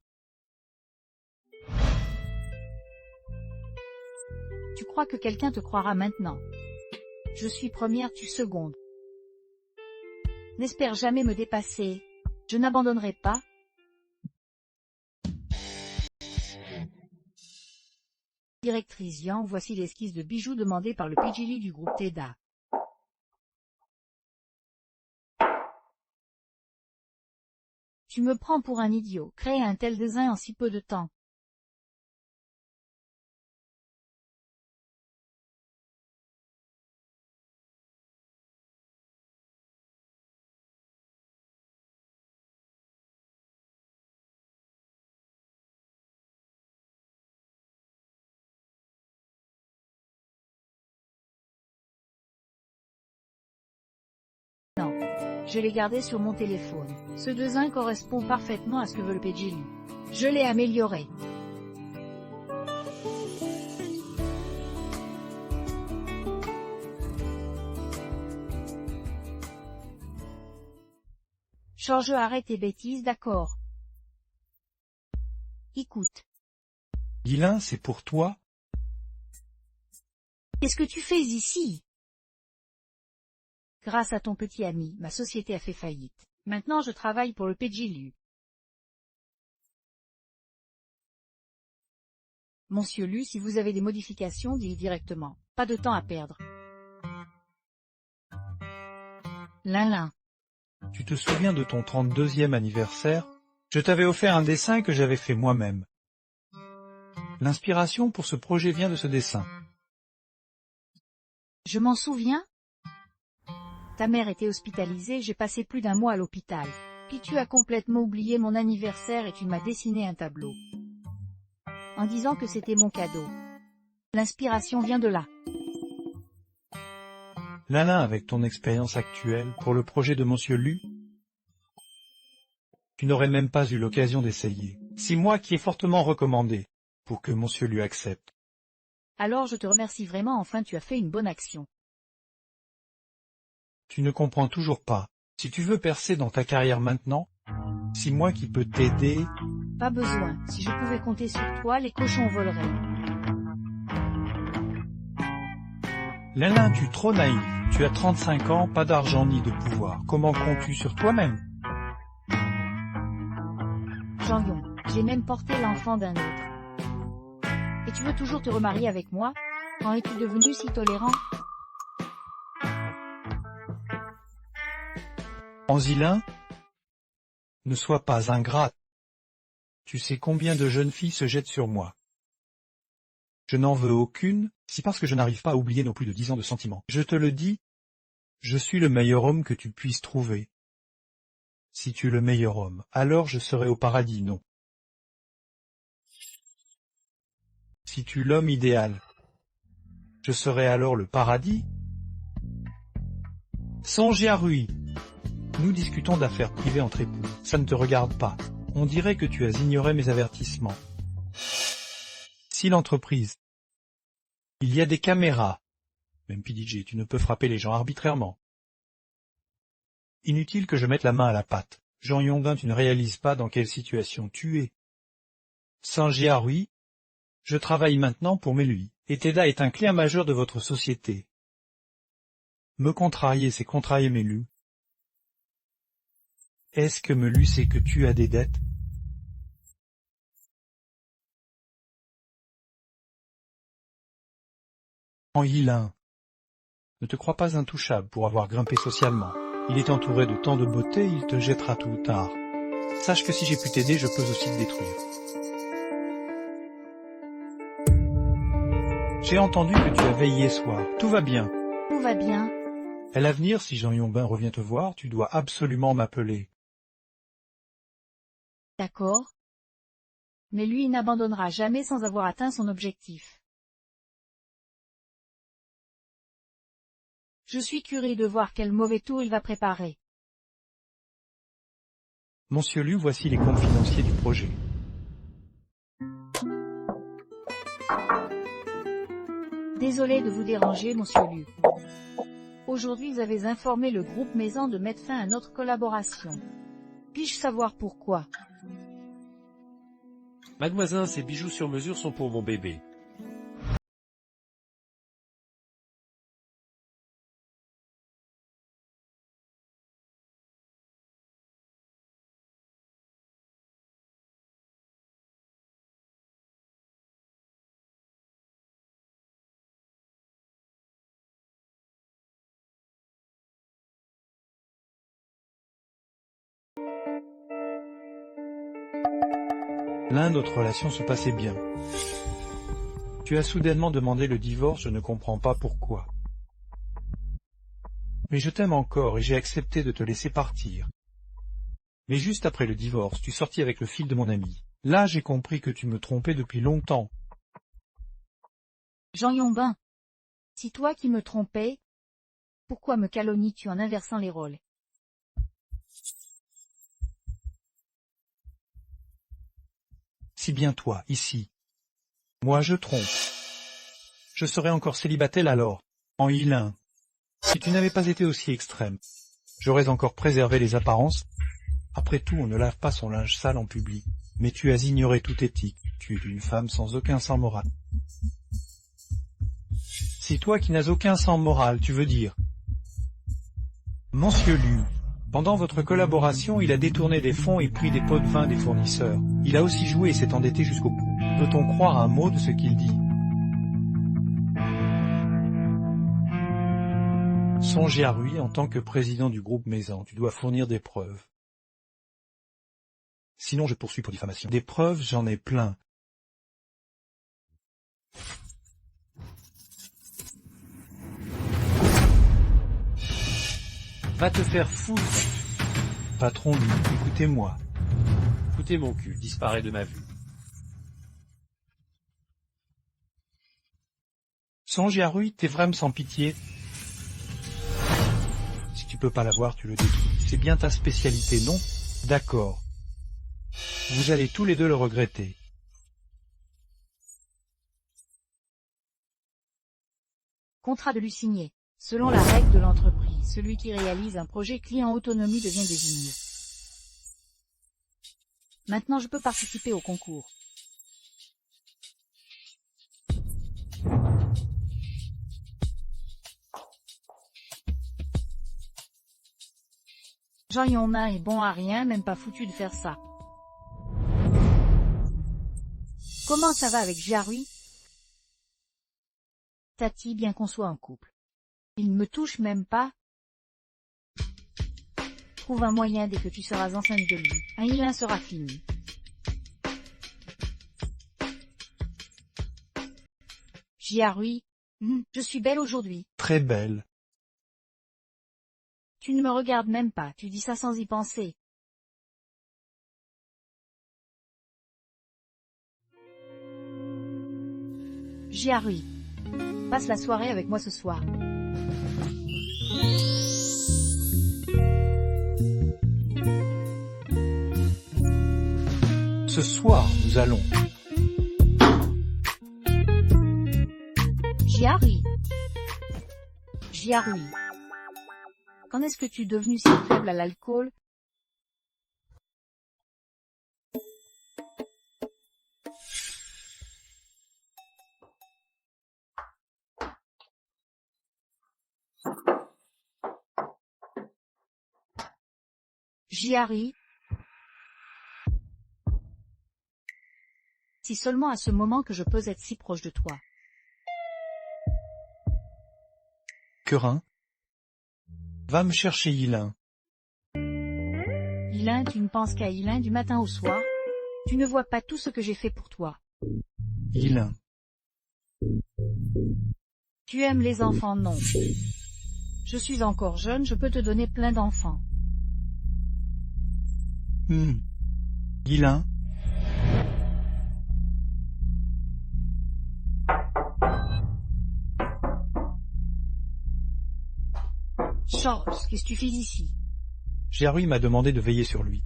Tu crois que quelqu'un te croira maintenant? Je suis première, tu seconde. N'espère jamais me dépasser. Je n'abandonnerai pas. Directrice Yang, voici l'esquisse de bijoux demandée par le PGL du groupe TEDA. Tu me prends pour un idiot, créer un tel design en si peu de temps. Non. Je l'ai gardé sur mon téléphone. Ce design correspond parfaitement à ce que veut le PGL. Je l'ai amélioré. Georges, arrête tes bêtises, d'accord. Écoute. Guilin, c'est pour toi? Qu'est-ce que tu fais ici? Grâce à ton petit ami, ma société a fait faillite. Maintenant je travaille pour le PJLU. Monsieur Lu, si vous avez des modifications, dites directement. Pas de temps à perdre. Lin. Tu te souviens de ton 32e anniversaire? Je t'avais offert un dessin que j'avais fait moi-même. L'inspiration pour ce projet vient de ce dessin. Je m'en souviens? Ta mère était hospitalisée, j'ai passé plus d'1 mois à l'hôpital. Puis tu as complètement oublié mon anniversaire et tu m'as dessiné un tableau. En disant que c'était mon cadeau. L'inspiration vient de là. Lin, avec ton expérience actuelle, pour le projet de Monsieur Lu, tu n'aurais même pas eu l'occasion d'essayer. C'est moi qui ai fortement recommandé, pour que Monsieur Lu accepte. Alors je te remercie vraiment, enfin tu as fait une bonne action. Tu ne comprends toujours pas. Si tu veux percer dans ta carrière maintenant, c'est moi qui peux t'aider. Pas besoin, si je pouvais compter sur toi, les cochons voleraient. Lin, tu es trop naïf. Tu as 35 ans, pas d'argent ni de pouvoir. Comment comptes-tu sur toi-même? Jean-Yon, j'ai même porté l'enfant d'un autre. Et tu veux toujours te remarier avec moi? Quand es-tu devenu si tolérant? Anzilin, ne sois pas ingrate. Tu sais combien de jeunes filles se jettent sur moi. Je n'en veux aucune, c'est parce que je n'arrive pas à oublier nos plus de 10 ans de sentiments. Je te le dis, je suis le meilleur homme que tu puisses trouver. Si tu es le meilleur homme, alors je serai au paradis, non. Si tu es l'homme idéal, je serai alors le paradis. Songea Rui. Nous discutons d'affaires privées entre époux. Ça ne te regarde pas. On dirait que tu as ignoré mes avertissements. Si l'entreprise. Il y a des caméras. Même PDG, tu ne peux frapper les gens arbitrairement. Inutile que je mette la main à la pâte. Jean Yongdin, tu ne réalises pas dans quelle situation tu es. Songea Rui. Je travaille maintenant pour Melui, et Teda est un client majeur de votre société. Me contrarier, c'est contrarier Melu. Est-ce que Melu sait que tu as des dettes? En Yilin. Ne te crois pas intouchable pour avoir grimpé socialement. Il est entouré de tant de beauté, il te jettera tôt ou tard. Sache que si j'ai pu t'aider, je peux aussi te détruire. J'ai entendu que tu avais hier soir. Tout va bien. Tout va bien. À l'avenir, si Jean Yongbin revient te voir, tu dois absolument m'appeler. D'accord. Mais lui, il n'abandonnera jamais sans avoir atteint son objectif. Je suis curieux de voir quel mauvais tour il va préparer. Monsieur Lu, voici les comptes financiers du projet. Désolé de vous déranger, monsieur Lu. Aujourd'hui, vous avez informé le groupe Maison de mettre fin à notre collaboration. Puis-je savoir pourquoi? Mademoiselle, ces bijoux sur mesure sont pour mon bébé. L'un, notre relation se passait bien. Tu as soudainement demandé le divorce, je ne comprends pas pourquoi. Mais je t'aime encore et j'ai accepté de te laisser partir. Mais juste après le divorce, tu sortis avec le fil de mon ami. Là, j'ai compris que tu me trompais depuis longtemps. Jean Yongbin. Si toi qui me trompais, pourquoi me calomnies-tu en inversant les rôles? Si bien toi, ici. Moi je trompe. Je serais encore célibataire alors, en Yilin. Si tu n'avais pas été aussi extrême, j'aurais encore préservé les apparences. Après tout, on ne lave pas son linge sale en public. Mais tu as ignoré toute éthique, tu es une femme sans aucun sens moral. C'est toi qui n'as aucun sens moral, tu veux dire. Monsieur Liu, pendant votre collaboration, il a détourné des fonds et pris des pots de vin des fournisseurs. Il a aussi joué et s'est endetté jusqu'au bout. Peut-on croire un mot de ce qu'il dit? Songe à Rui en tant que président du groupe Maison, tu dois fournir des preuves. Sinon je poursuis pour diffamation. Des preuves, j'en ai plein. Va te faire foutre. Patron Liu, écoutez-moi. Foutez mon cul, disparaît de ma vue. Songe à Rui, t'es vraiment sans pitié. Si tu peux pas l'avoir, tu le détruis. C'est bien ta spécialité, non? D'accord. Vous allez tous les deux le regretter. Contrat de lui signé. Selon la règle de l'entreprise, celui qui réalise un projet client autonomie devient désigné. Maintenant je peux participer au concours. Jean Yonmin est bon à rien, même pas foutu de faire ça. Comment ça va avec Jiarui? Tati, bien qu'on soit en couple. Il ne me touche même pas. Trouve un moyen dès que tu seras enceinte de lui. Un Yilin sera fini. Jiarui, je suis belle aujourd'hui. Très belle. Tu ne me regardes même pas, tu dis ça sans y penser. Jiarui, passe la soirée avec moi ce soir. Ce soir, nous allons. Jiarui. Jiarui. Quand est-ce que tu es devenu si faible à l'alcool? Jiarui. Si seulement à ce moment que je peux être si proche de toi. Querin. Va me chercher Yilin. Yilin, tu ne penses qu'à Yilin du matin au soir? Tu ne vois pas tout ce que j'ai fait pour toi. Yilin. Tu aimes les enfants, non? Je suis encore jeune, je peux te donner plein d'enfants. Yilin. Charles, qu'est-ce que tu fais ici? Jiarui m'a demandé de veiller sur lui.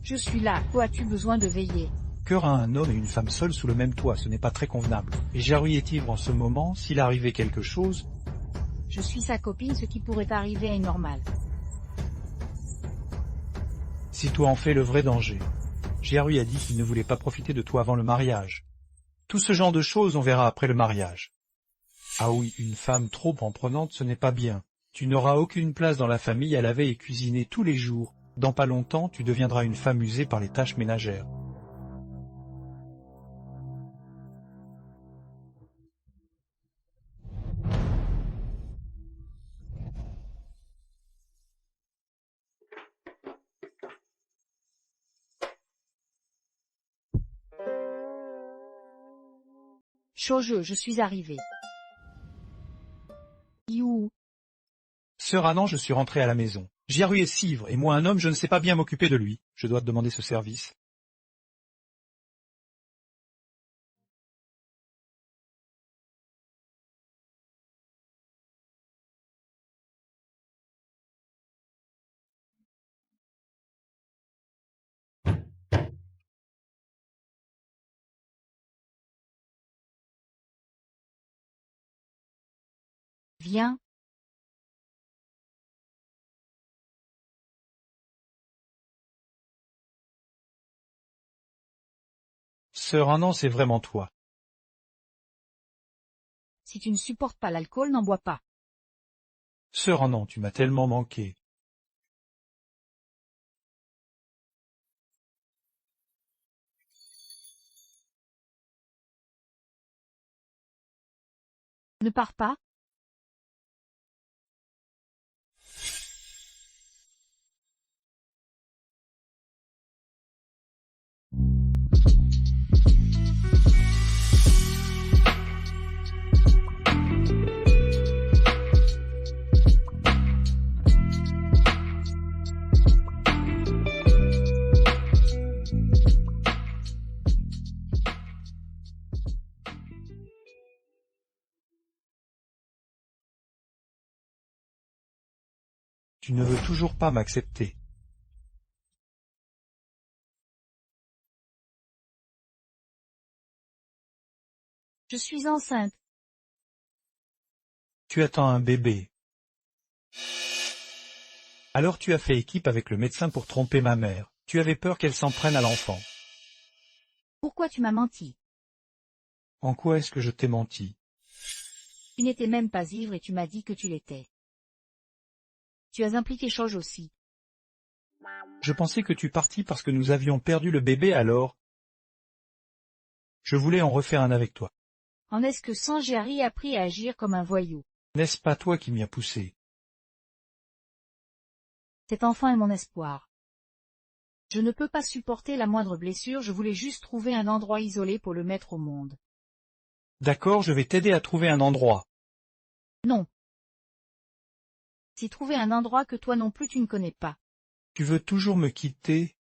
Je suis là, quoi as-tu besoin de veiller? Querin, un homme et une femme seuls sous le même toit, ce n'est pas très convenable. Et Jiarui est ivre en ce moment, s'il arrivait quelque chose... Je suis sa copine, ce qui pourrait arriver est normal. Si toi en fais le vrai danger. Jiarui a dit qu'il ne voulait pas profiter de toi avant le mariage. Tout ce genre de choses on verra après le mariage. Ah oui, une femme trop en prenante, ce n'est pas bien. Tu n'auras aucune place dans la famille à laver et cuisiner tous les jours. Dans pas longtemps, tu deviendras une femme usée par les tâches ménagères. Shoujo, je suis arrivé. You. Sœur Annan, je suis rentré à la maison. Jiarui est si ivre, et moi un homme, je ne sais pas bien m'occuper de lui. Je dois te demander ce service. Viens. Sœur, un an, c'est vraiment toi. Si tu ne supportes pas l'alcool, n'en bois pas. Sœur, un an, tu m'as tellement manqué. Ne pars pas. Tu ne veux toujours pas m'accepter. Je suis enceinte. Tu attends un bébé. Alors tu as fait équipe avec le médecin pour tromper ma mère. Tu avais peur qu'elle s'en prenne à l'enfant. Pourquoi tu m'as menti? En quoi est-ce que je t'ai menti? Tu n'étais même pas ivre et tu m'as dit que tu l'étais. Tu as impliqué Choge aussi. Je pensais que tu partis parce que nous avions perdu le bébé alors. Je voulais en refaire un avec toi. En est-ce que Sanjiari a appris à agir comme un voyou? N'est-ce pas toi qui m'y as poussé? Cet enfant est mon espoir. Je ne peux pas supporter la moindre blessure, je voulais juste trouver un endroit isolé pour le mettre au monde. D'accord, je vais t'aider à trouver un endroit. Non. Si trouver un endroit que toi non plus tu ne connais pas. Tu veux toujours me quitter?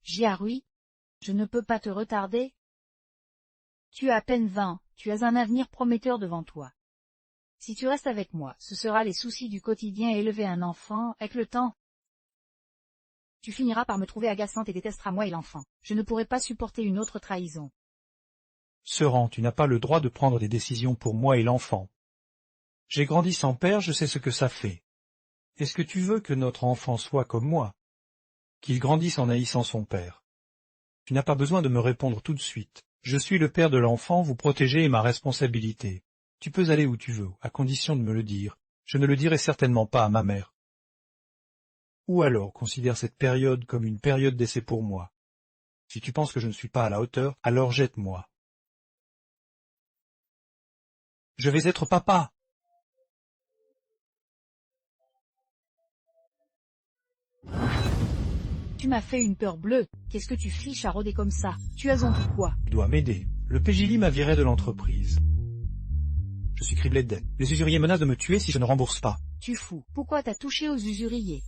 Jiarui, je ne peux pas te retarder. Tu as à peine 20, tu as un avenir prometteur devant toi. Si tu restes avec moi, ce sera les soucis du quotidien et élever un enfant, avec le temps. Tu finiras par me trouver agaçante et détesteras moi et l'enfant. Je ne pourrai pas supporter une autre trahison. Sœur, tu n'as pas le droit de prendre des décisions pour moi et l'enfant. J'ai grandi sans père, je sais ce que ça fait. Est-ce que tu veux que notre enfant soit comme moi? Qu'il grandisse en haïssant son père? Tu n'as pas besoin de me répondre tout de suite. Je suis le père de l'enfant, vous protéger est ma responsabilité. Tu peux aller où tu veux, à condition de me le dire. Je ne le dirai certainement pas à ma mère. Ou alors considère cette période comme une période d'essai pour moi. Si tu penses que je ne suis pas à la hauteur, alors jette-moi. Je vais être papa. Tu m'as fait une peur bleue, qu'est-ce que tu fiches à rôder comme ça? Tu as honte ou quoi? Tu dois m'aider. Le PJLI m'a viré de l'entreprise. Je suis criblé de dettes. Les usuriers menacent de me tuer si je ne rembourse pas. Tu fous, pourquoi t'as touché aux usuriers?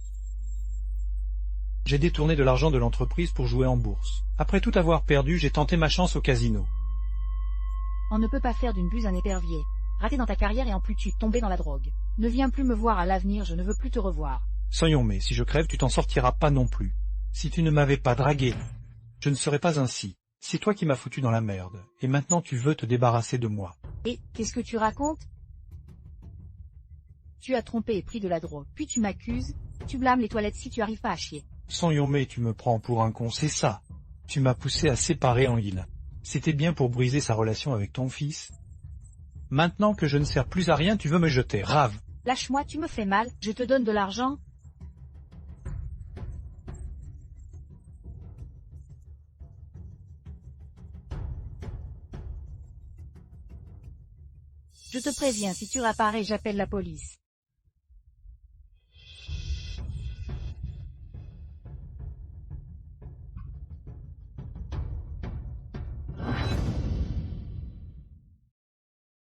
J'ai détourné de l'argent de l'entreprise pour jouer en bourse. Après tout avoir perdu, j'ai tenté ma chance au casino. On ne peut pas faire d'une buse un épervier. Raté dans ta carrière et en plus tu tombé dans la drogue. Ne viens plus me voir à l'avenir, je ne veux plus te revoir. Soyons mais, si je crève, tu t'en sortiras pas non plus. Si tu ne m'avais pas dragué, je ne serais pas ainsi. C'est toi qui m'as foutu dans la merde, et maintenant tu veux te débarrasser de moi. Et, qu'est-ce que tu racontes? Tu as trompé et pris de la drogue, puis tu m'accuses, tu blâmes les toilettes si tu arrives pas à chier. Soyons mais, tu me prends pour un con, c'est ça. Tu m'as poussé à séparer Anguille. C'était bien pour briser sa relation avec ton fils. Maintenant que je ne sers plus à rien, tu veux me jeter, rave. Lâche-moi, tu me fais mal, je te donne de l'argent. Je te préviens, si tu réapparais, j'appelle la police.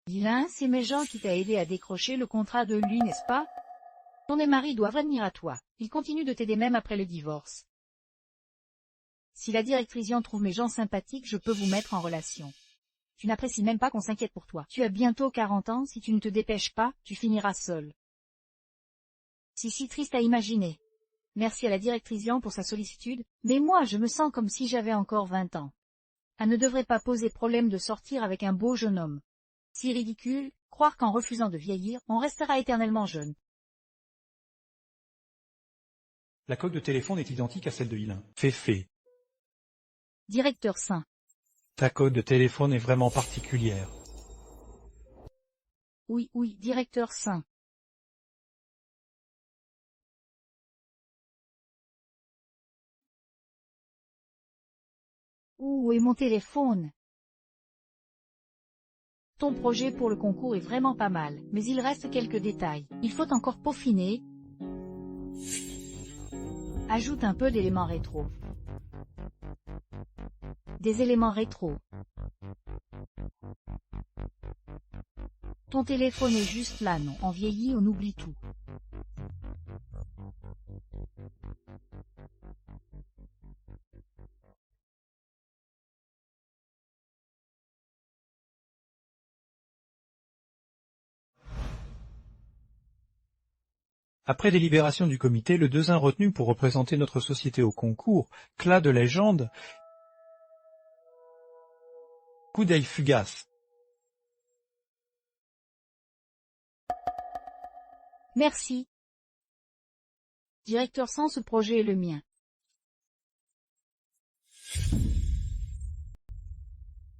Vilain, c'est Méjean qui t'a aidé à décrocher le contrat de lui, n'est-ce pas? Ton mari doit revenir à toi. Il continue de t'aider même après le divorce. Si la directrice trouve Méjean sympathique, je peux vous mettre en relation. Tu n'apprécies même pas qu'on s'inquiète pour toi. Tu as bientôt 40 ans, si tu ne te dépêches pas, tu finiras seul. C'est si triste à imaginer. Merci à la directrice pour sa sollicitude, mais moi je me sens comme si j'avais encore 20 ans. Elle ne devrait pas poser problème de sortir avec un beau jeune homme. Si ridicule, croire qu'en refusant de vieillir, on restera éternellement jeune. La coque de téléphone est identique à celle de Ilin. Féfé. Directeur Saint. Ta coque de téléphone est vraiment particulière. Oui, oui, directeur Saint. Où est mon téléphone? Ton projet pour le concours est vraiment pas mal, mais il reste quelques détails. Il faut encore peaufiner. Ajoute un peu d'éléments rétro. Des éléments rétro. Ton téléphone est juste là, non? On vieillit, on oublie tout. Après délibération du comité, le deuxième retenu pour représenter notre société au concours, Clas de légende. Coup d'œil fugace. Merci. Directeur Saint, ce projet est le mien.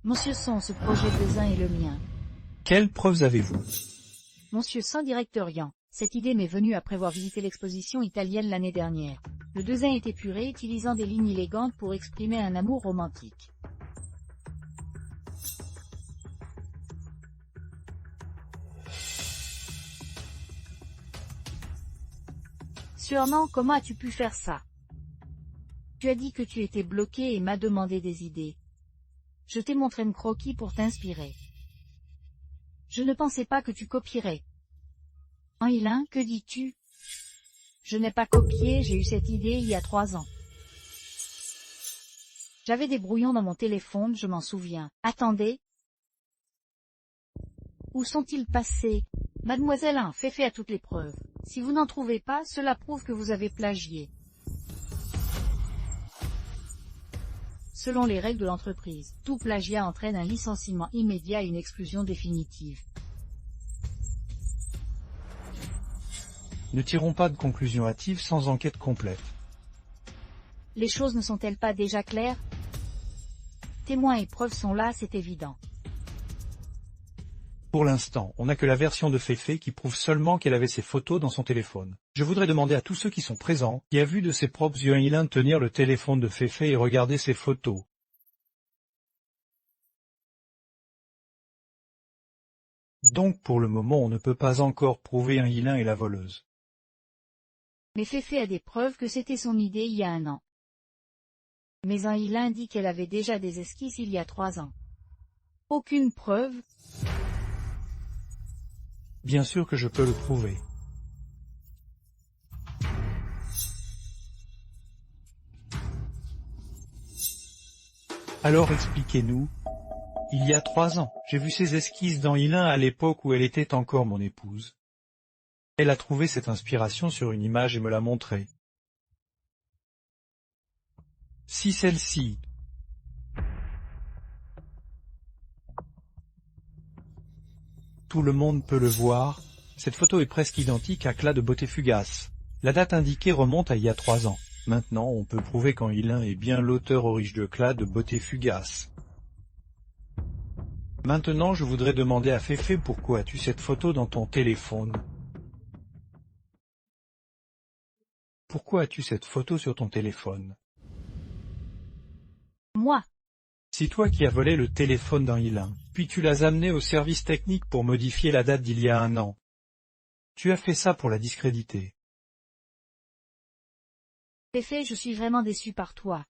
Monsieur Saint, ce projet de est le mien. Quelles preuves avez-vous? Monsieur Saint, directeur Yan. Cette idée m'est venue après avoir visité l'exposition italienne l'année dernière. Le dessin est épuré, utilisant des lignes élégantes pour exprimer un amour romantique. Sûrement, comment as-tu pu faire ça? Tu as dit que tu étais bloqué et m'as demandé des idées. Je t'ai montré un croquis pour t'inspirer. Je ne pensais pas que tu copierais. Ilin, que dis-tu? Je n'ai pas copié, j'ai eu cette idée il y a 3 ans. J'avais des brouillons dans mon téléphone, je m'en souviens. Attendez. Où sont-ils passés? Mademoiselle Féfé a toutes les preuves. Si vous n'en trouvez pas, cela prouve que vous avez plagié. Selon les règles de l'entreprise, tout plagiat entraîne un licenciement immédiat et une exclusion définitive. Ne tirons pas de conclusion hâtive sans enquête complète. Les choses ne sont-elles pas déjà claires? Témoins et preuves sont là, c'est évident. Pour l'instant, on n'a que la version de Féfé qui prouve seulement qu'elle avait ses photos dans son téléphone. Je voudrais demander à tous ceux qui sont présents, qui a vu de ses propres yeux Ilin tenir le téléphone de Féfé et regarder ses photos. Donc pour le moment on ne peut pas encore prouver Ilin est la voleuse. Mais Féfé a des preuves que c'était son idée il y a 1 an. Mais Ilin dit qu'elle avait déjà des esquisses il y a 3 ans. Aucune preuve? Bien sûr que je peux le prouver. Alors expliquez-nous. Il y a 3 ans, j'ai vu ces esquisses dans Ilin à l'époque où elle était encore mon épouse. Elle a trouvé cette inspiration sur une image et me l'a montrée. Si celle-ci, tout le monde peut le voir, cette photo est presque identique à Clas de beauté fugace. La date indiquée remonte à il y a 3 ans. Maintenant, on peut prouver qu'Ilin est bien l'auteur originel de Clas de beauté fugace. Maintenant, je voudrais demander à Féfé pourquoi as-tu cette photo dans ton téléphone? Pourquoi as-tu cette photo sur ton téléphone? Moi. C'est toi qui as volé le téléphone d'Ilin, puis tu l'as amené au service technique pour modifier la date d'il y a 1 an. Tu as fait ça pour la discréditer. Féfé, je suis vraiment déçu par toi.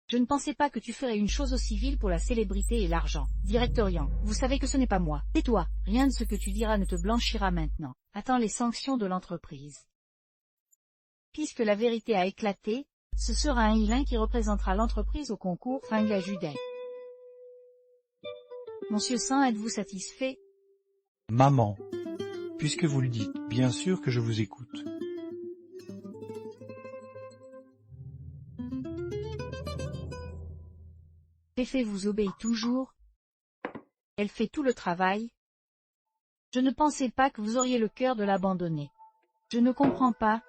Je ne pensais pas que tu ferais une chose aussi vile pour la célébrité et l'argent. Directeur Yan, vous savez que ce n'est pas moi. Tais-toi, rien de ce que tu diras ne te blanchira maintenant. Attends les sanctions de l'entreprise. Puisque la vérité a éclaté, ce sera Ilin qui représentera l'entreprise au concours Fingla Judet. Monsieur Saint, êtes-vous satisfait? Maman. Puisque vous le dites, bien sûr que je vous écoute. Féfé vous obéit toujours. Elle fait tout le travail. Je ne pensais pas que vous auriez le cœur de l'abandonner. Je ne comprends pas.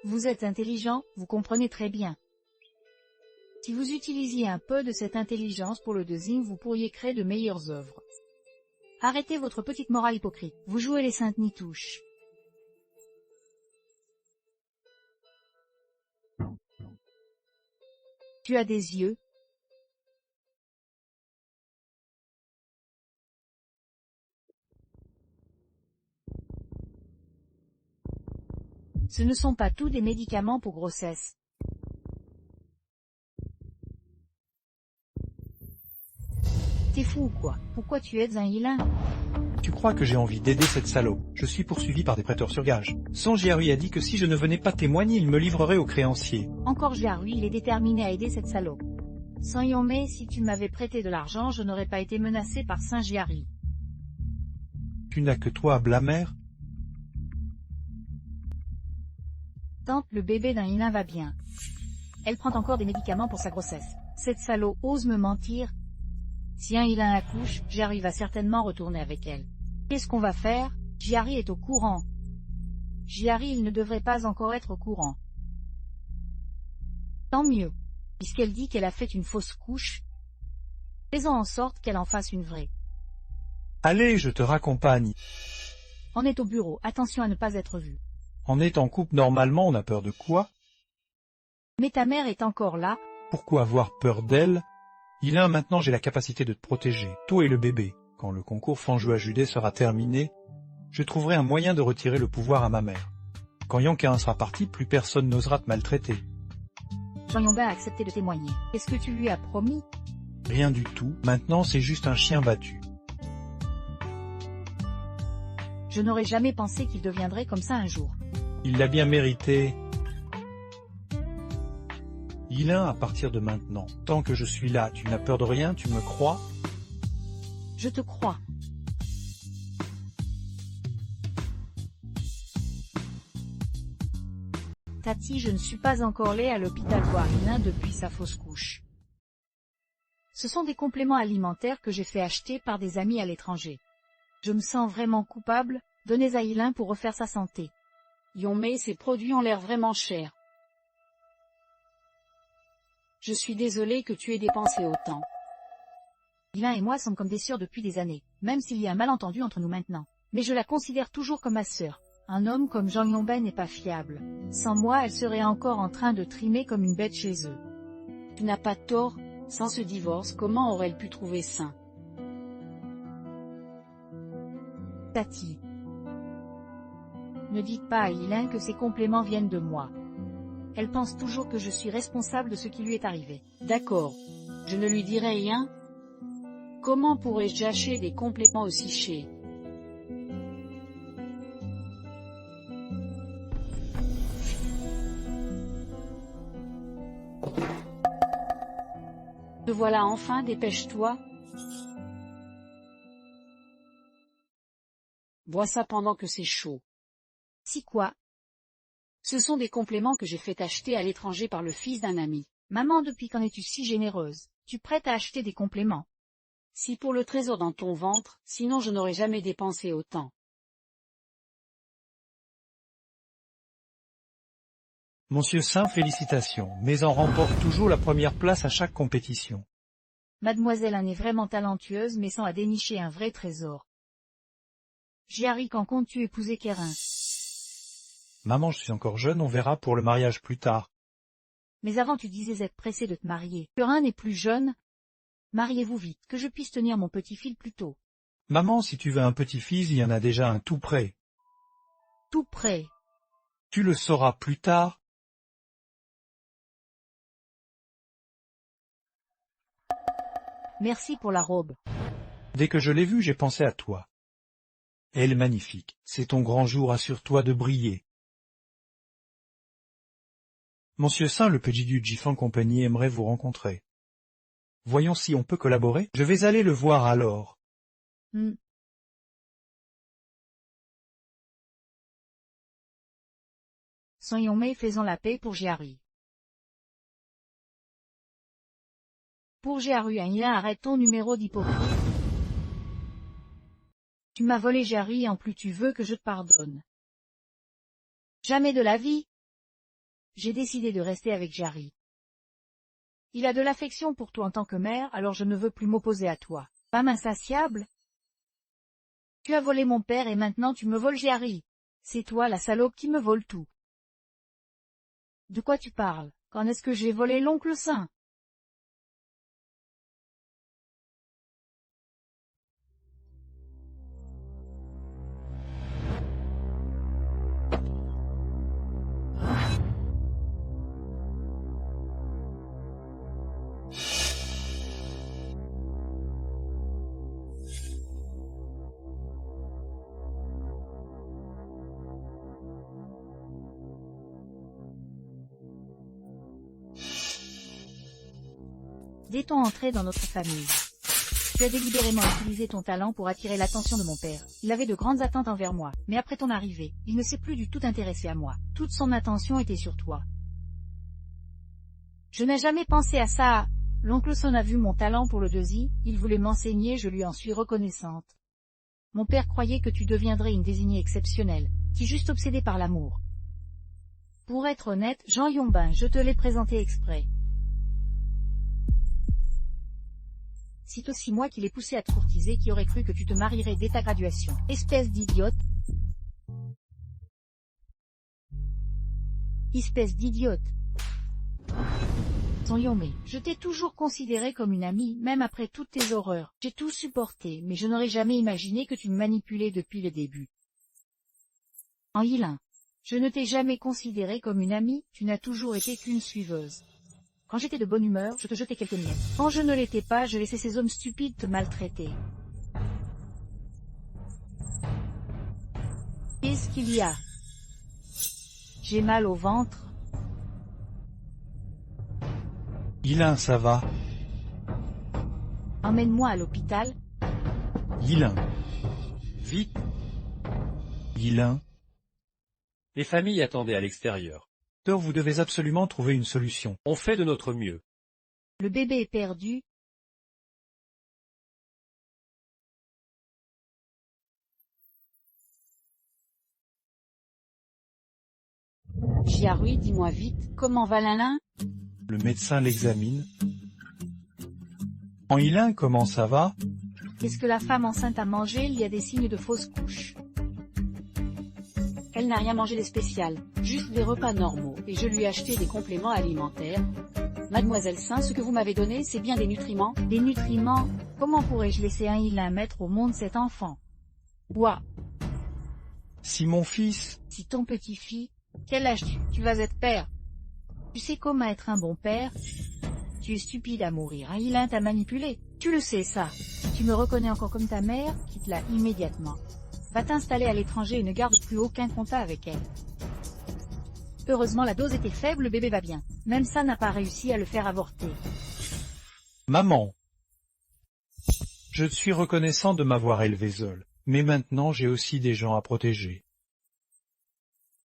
Vous êtes intelligent, vous comprenez très bien. Si vous utilisiez un peu de cette intelligence pour le design, vous pourriez créer de meilleures œuvres. Arrêtez votre petite morale hypocrite, vous jouez les saintes nitouches. Tu as des yeux. Ce ne sont pas tous des médicaments pour grossesse. T'es fou ou quoi? Pourquoi tu es un Ilin? Tu crois que j'ai envie d'aider cette salope? Je suis poursuivi par des prêteurs sur gage. Sanjiarui a dit que si je ne venais pas témoigner, il me livrerait aux créanciers. Encore Jiarui, il est déterminé à aider cette salope. Sans Yomei, si tu m'avais prêté de l'argent, je n'aurais pas été menacé par Saint Jiari. Tu n'as que toi à blâmer? Tante, le bébé d'un Ilin va bien. Elle prend encore des médicaments pour sa grossesse. Cette salope ose me mentir. Si un Ilin accouche, Jiari va certainement retourner avec elle. Qu'est-ce qu'on va faire? Jiari est au courant. Jiari, il ne devrait pas encore être au courant. Tant mieux. Puisqu'elle dit qu'elle a fait une fausse couche, faisons en sorte qu'elle en fasse une vraie. Allez, je te raccompagne. On est au bureau, attention à ne pas être vu. En étant en couple, normalement, on a peur de quoi? Mais ta mère est encore là. Pourquoi avoir peur d'elle? Ilin, maintenant j'ai la capacité de te protéger, toi et le bébé. Quand le concours Fanjua Judé sera terminé, je trouverai un moyen de retirer le pouvoir à ma mère. Quand Yankain sera parti, plus personne n'osera te maltraiter. Jean Yonba a accepté de témoigner. Qu'est-ce que tu lui as promis? Rien du tout, maintenant c'est juste un chien battu. Je n'aurais jamais pensé qu'il deviendrait comme ça un jour. Il l'a bien mérité. Ilin, à partir de maintenant, tant que je suis là, tu n'as peur de rien, tu me crois? Je te crois. Tati, je ne suis pas encore allée à l'hôpital voir Ilin depuis sa fausse couche. Ce sont des compléments alimentaires que j'ai fait acheter par des amis à l'étranger. Je me sens vraiment coupable, donnez à Ilin pour refaire sa santé. Yomei, ces produits ont l'air vraiment chers. Je suis désolée que tu aies dépensé autant. Ilin et moi sommes comme des sœurs depuis des années, même s'il y a un malentendu entre nous maintenant. Mais je la considère toujours comme ma sœur. Un homme comme Jean Yonben n'est pas fiable. Sans moi, elle serait encore en train de trimer comme une bête chez eux. Tu n'as pas tort, sans ce divorce, comment aurait-elle pu trouver sain? Tati. Ne dites pas à Ilin que ces compléments viennent de moi. Elle pense toujours que je suis responsable de ce qui lui est arrivé. D'accord. Je ne lui dirai rien. Comment pourrais-je acheter des compléments aussi chers? Te voilà enfin, dépêche-toi. Bois ça pendant que c'est chaud. Si quoi? Ce sont des compléments que j'ai fait acheter à l'étranger par le fils d'un ami. Maman, depuis quand es-tu si généreuse? Tu prêtes à acheter des compléments? Si pour le trésor dans ton ventre, sinon je n'aurais jamais dépensé autant. Monsieur Saint, félicitations, mais en remporte toujours la première place à chaque compétition. Mademoiselle Anne est vraiment talentueuse mais sans à dénicher un vrai trésor. Jiari, quand comptes-tu épouser Kérin? Maman, je suis encore jeune, on verra pour le mariage plus tard. Mais avant tu disais être pressé de te marier. Kérin n'est plus jeune. Mariez-vous vite, que je puisse tenir mon petit fil plus tôt. Maman, si tu veux un petit-fils, il y en a déjà un tout prêt. Tout prêt. Tu le sauras plus tard. Merci pour la robe. Dès que je l'ai vue, j'ai pensé à toi. Elle est magnifique, c'est ton grand jour, assure-toi de briller. Monsieur Saint, le petit du Jifan Compagnie aimerait vous rencontrer. Voyons si on peut collaborer. Je vais aller le voir alors. Soyons mais faisons la paix pour Jiari. Pour Jiari, arrête ton numéro d'hypocrite. Tu m'as volé Jiari et en plus tu veux que je te pardonne. Jamais de la vie. j'ai décidé de rester avec Jarry. Il a de l'affection pour toi en tant que mère, alors je ne veux plus m'opposer à toi. Femme insatiable? Tu as volé mon père et maintenant tu me voles Jarry. C'est toi la salope qui me vole tout. De quoi tu parles? Quand est-ce que j'ai volé l'oncle Saint? Dès-on entrer dans notre famille? Tu as délibérément utilisé ton talent pour attirer l'attention de mon père. Il avait de grandes attentes envers moi, mais après ton arrivée, il ne s'est plus du tout intéressé à moi. Toute son attention était sur toi. Je n'ai jamais pensé à ça. L'oncle Son a vu mon talent pour le deuxi, il voulait m'enseigner, je lui en suis reconnaissante. Mon père croyait que tu deviendrais une désignée exceptionnelle, qui juste obsédée par l'amour. Pour être honnête, Jean Yombin, je te l'ai présenté exprès. C'est aussi moi qui l'ai poussé à te courtiser, qui aurait cru que tu te marierais dès ta graduation. Espèce d'idiote. Espèce d'idiote. Son Yomé, je t'ai toujours considéré comme une amie, même après toutes tes horreurs. J'ai tout supporté, mais je n'aurais jamais imaginé que tu me manipulais depuis le début. En Yilin, je ne t'ai jamais considéré comme une amie, tu n'as toujours été qu'une suiveuse. Quand j'étais de bonne humeur, je te jetais quelques miettes. Quand je ne l'étais pas, je laissais ces hommes stupides te maltraiter. Qu'est-ce qu'il y a? J'ai mal au ventre. Yilin, ça va? Emmène-moi à l'hôpital. Yilin. Vite, Yilin. les familles attendaient à l'extérieur. Docteur, vous devez absolument trouver une solution. On fait de notre mieux. Le bébé est perdu. Jarry, dis-moi vite, comment va Lin-Lin? Le médecin l'examine. En Yilin, comment ça va? Qu'est-ce que la femme enceinte a mangé? Il y a des signes de fausse couche. Elle n'a rien mangé de spécial, juste des repas normaux, et je lui ai acheté des compléments alimentaires. Mademoiselle Saint, ce que vous m'avez donné, c'est bien des nutriments? Des nutriments? Comment pourrais-je laisser un Yilin mettre au monde cet enfant? Ouah, Si mon fils... si ton petit-fils, quel âge tu vas être père? Tu sais comment être un bon père? Tu es stupide à mourir, un Yilin t'a manipulé. Tu le sais ça. Tu me reconnais encore comme ta mère, quitte-la immédiatement. Va t'installer à l'étranger et ne garde plus aucun contact avec elle. Heureusement la dose était faible, le bébé va bien. Même ça n'a pas réussi à le faire avorter. Maman. Je te suis reconnaissant de m'avoir élevé seul, mais maintenant j'ai aussi des gens à protéger.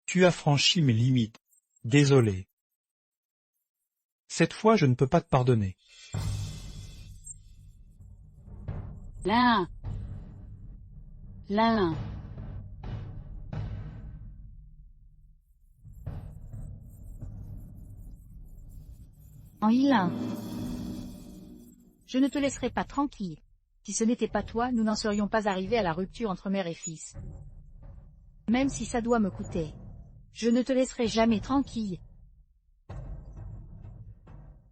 Tu as franchi mes limites. Désolé. Cette fois je ne peux pas te pardonner. Lin. Lin. En Yilin. Je ne te laisserai pas tranquille. Si ce n'était pas toi, nous n'en serions pas arrivés à la rupture entre mère et fils. Même si ça doit me coûter. Je ne te laisserai jamais tranquille.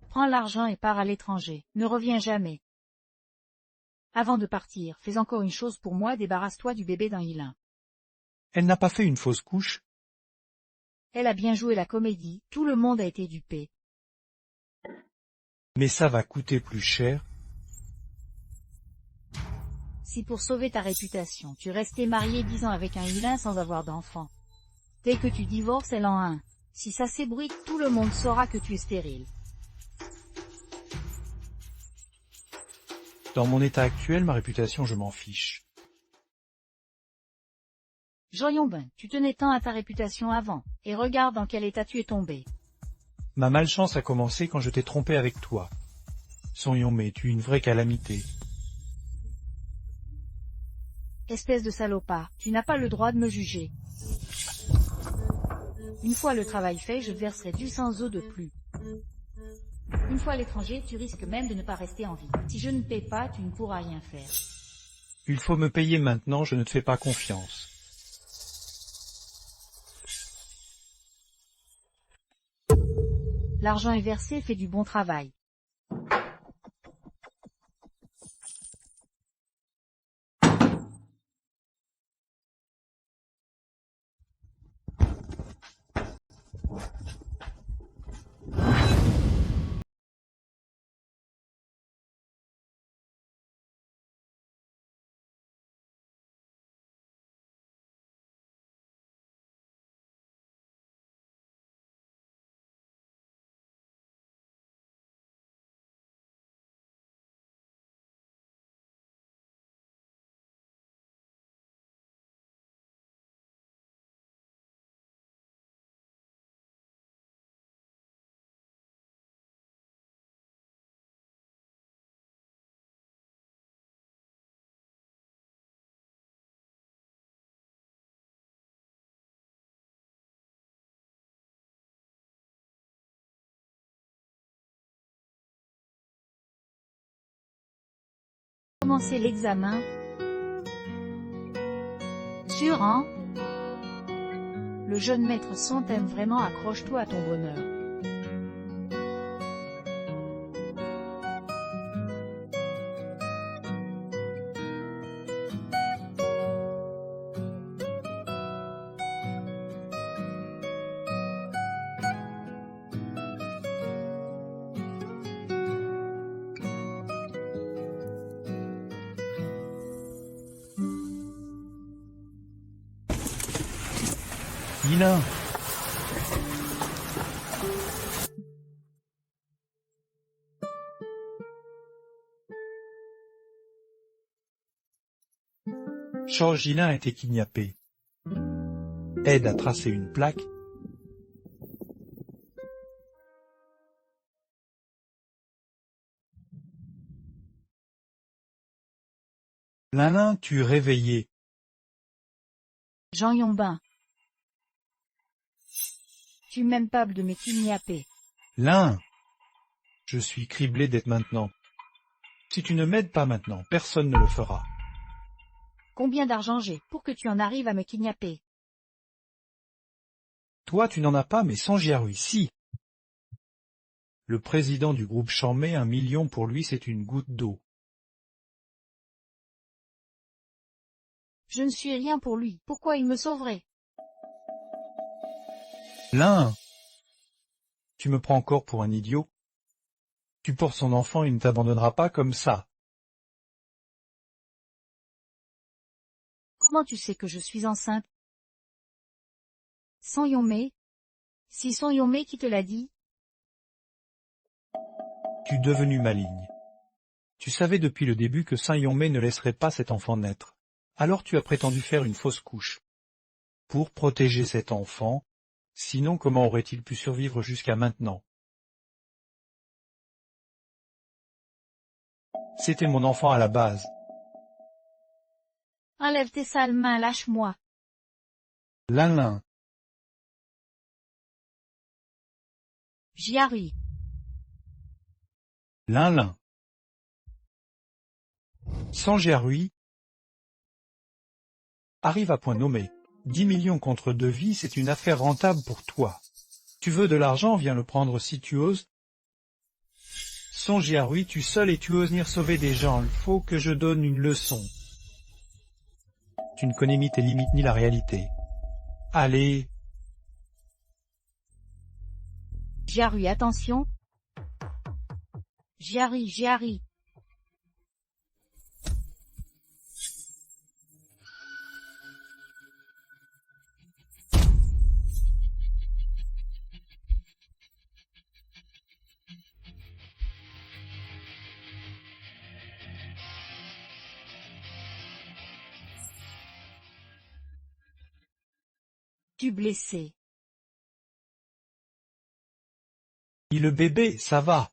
Prends l'argent et pars à l'étranger. Ne reviens jamais. Avant de partir, fais encore une chose pour moi, débarrasse-toi du bébé d'un Yilin. Elle n'a pas fait une fausse couche? Elle a bien joué la comédie, tout le monde a été dupé. Mais ça va coûter plus cher. Si pour sauver ta réputation, tu restais marié 10 ans avec un Yilin sans avoir d'enfant. Dès que tu divorces, elle en a un. Si ça s'ébruite, tout le monde saura que tu es stérile. Dans mon état actuel, ma réputation, je m'en fiche. Jean Yombin, tu tenais tant à ta réputation avant, et regarde dans quel état tu es tombé. Ma malchance a commencé quand je t'ai trompé avec toi. Son Yomé, tu es une vraie calamité. Espèce de salopard, tu n'as pas le droit de me juger. Une fois le travail fait, je te verserai du sans eau de plus. Une fois à l'étranger, tu risques même de ne pas rester en vie. Si je ne paie pas, tu ne pourras rien faire. Il faut me payer maintenant, je ne te fais pas confiance. L'argent est versé, fais du bon travail. Commencer l'examen. Sûr, hein? Le jeune maître Son t'aime vraiment, accroche-toi à ton bonheur. Yilin! Georges Yilin a été kidnappé. Aide à tracer une plaque. Lin, tu réveillé. Jean Yombin. Tu m'aimes pas de me kidnapper. Lin! Je suis criblé d'être maintenant. Si tu ne m'aides pas maintenant, personne ne le fera. Combien d'argent j'ai pour que tu en arrives à me kidnapper? Toi tu n'en as pas, mais Sanjiarui, si. Le président du groupe Changmei, 1 million pour lui c'est une goutte d'eau. Je ne suis rien pour lui, pourquoi il me sauverait? Lin! Tu me prends encore pour un idiot? Tu portes son enfant, il ne t'abandonnera pas comme ça. Comment tu sais que je suis enceinte? Son Yonmei? Si Son Yonmei qui te l'a dit? Tu es devenu maligne. Tu savais depuis le début que Saint Yonmei ne laisserait pas cet enfant naître. Alors tu as prétendu faire une fausse couche. Pour protéger cet enfant, sinon comment aurait-il pu survivre jusqu'à maintenant? C'était mon enfant à la base. Enlève tes sales mains, lâche-moi. Lin. Jiarui. Lin. Sanjiarui arrive à point nommé. 10 millions contre 2 vies, c'est une affaire rentable pour toi. Tu veux de l'argent, viens le prendre si tu oses. Sanjiarui, tu seul et tu oses venir sauver des gens, il faut que je donne une leçon. Tu ne connais ni tes limites ni la réalité. Allez. Jiarui, attention. Jiari. Tu blessé. Et le bébé, ça va.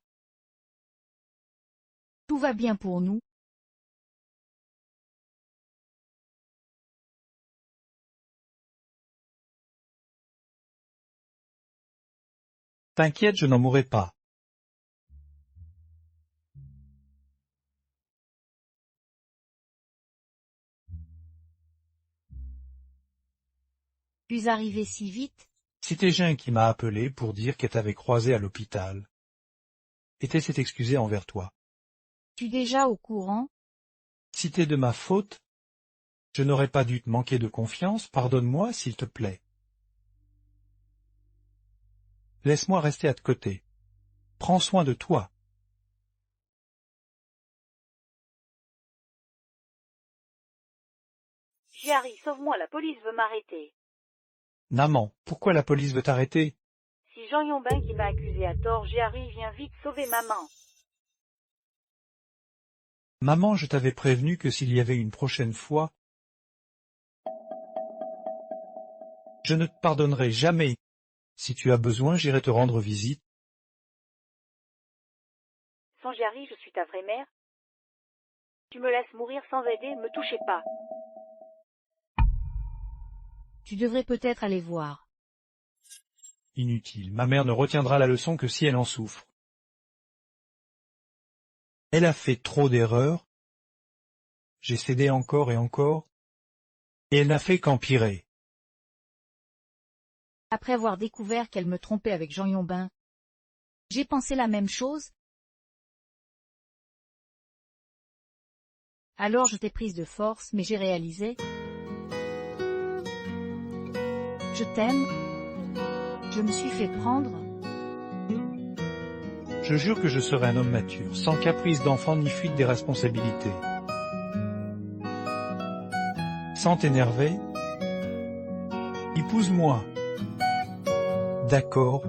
Tout va bien pour nous. T'inquiète, je n'en mourrai pas. Puis arrivé si vite, C'était Jean qui m'a appelé pour dire qu'elle t'avait croisé à l'hôpital. Et t'elle s'est excusée envers toi. tu déjà au courant? Si t'es de ma faute, je n'aurais pas dû te manquer de confiance, pardonne-moi s'il te plaît. Laisse-moi rester à tes côtés. Prends soin de toi. Jerry, sauve-moi, la police veut m'arrêter. Naman, pourquoi la police veut t'arrêter? Si Jean Yombin qui m'a accusé à tort, Jerry, viens vite sauver maman. Maman, je t'avais prévenu que s'il y avait une prochaine fois, je ne te pardonnerai jamais. Si tu as besoin, j'irai te rendre visite. Sans Jerry, je suis ta vraie mère. Tu me laisses mourir sans aider, me touchez pas. Tu devrais peut-être aller voir. Inutile, ma mère ne retiendra la leçon que si elle en souffre. Elle a fait trop d'erreurs. J'ai cédé encore et encore. Et elle n'a fait qu'empirer. Après avoir découvert qu'elle me trompait avec Jean Yombin, j'ai pensé la même chose. Alors je t'ai prise de force, mais j'ai réalisé. Je t'aime. Je me suis fait prendre. Je jure que je serai un homme mature, sans caprice d'enfant ni fuite des responsabilités. Sans t'énerver, épouse-moi. D'accord.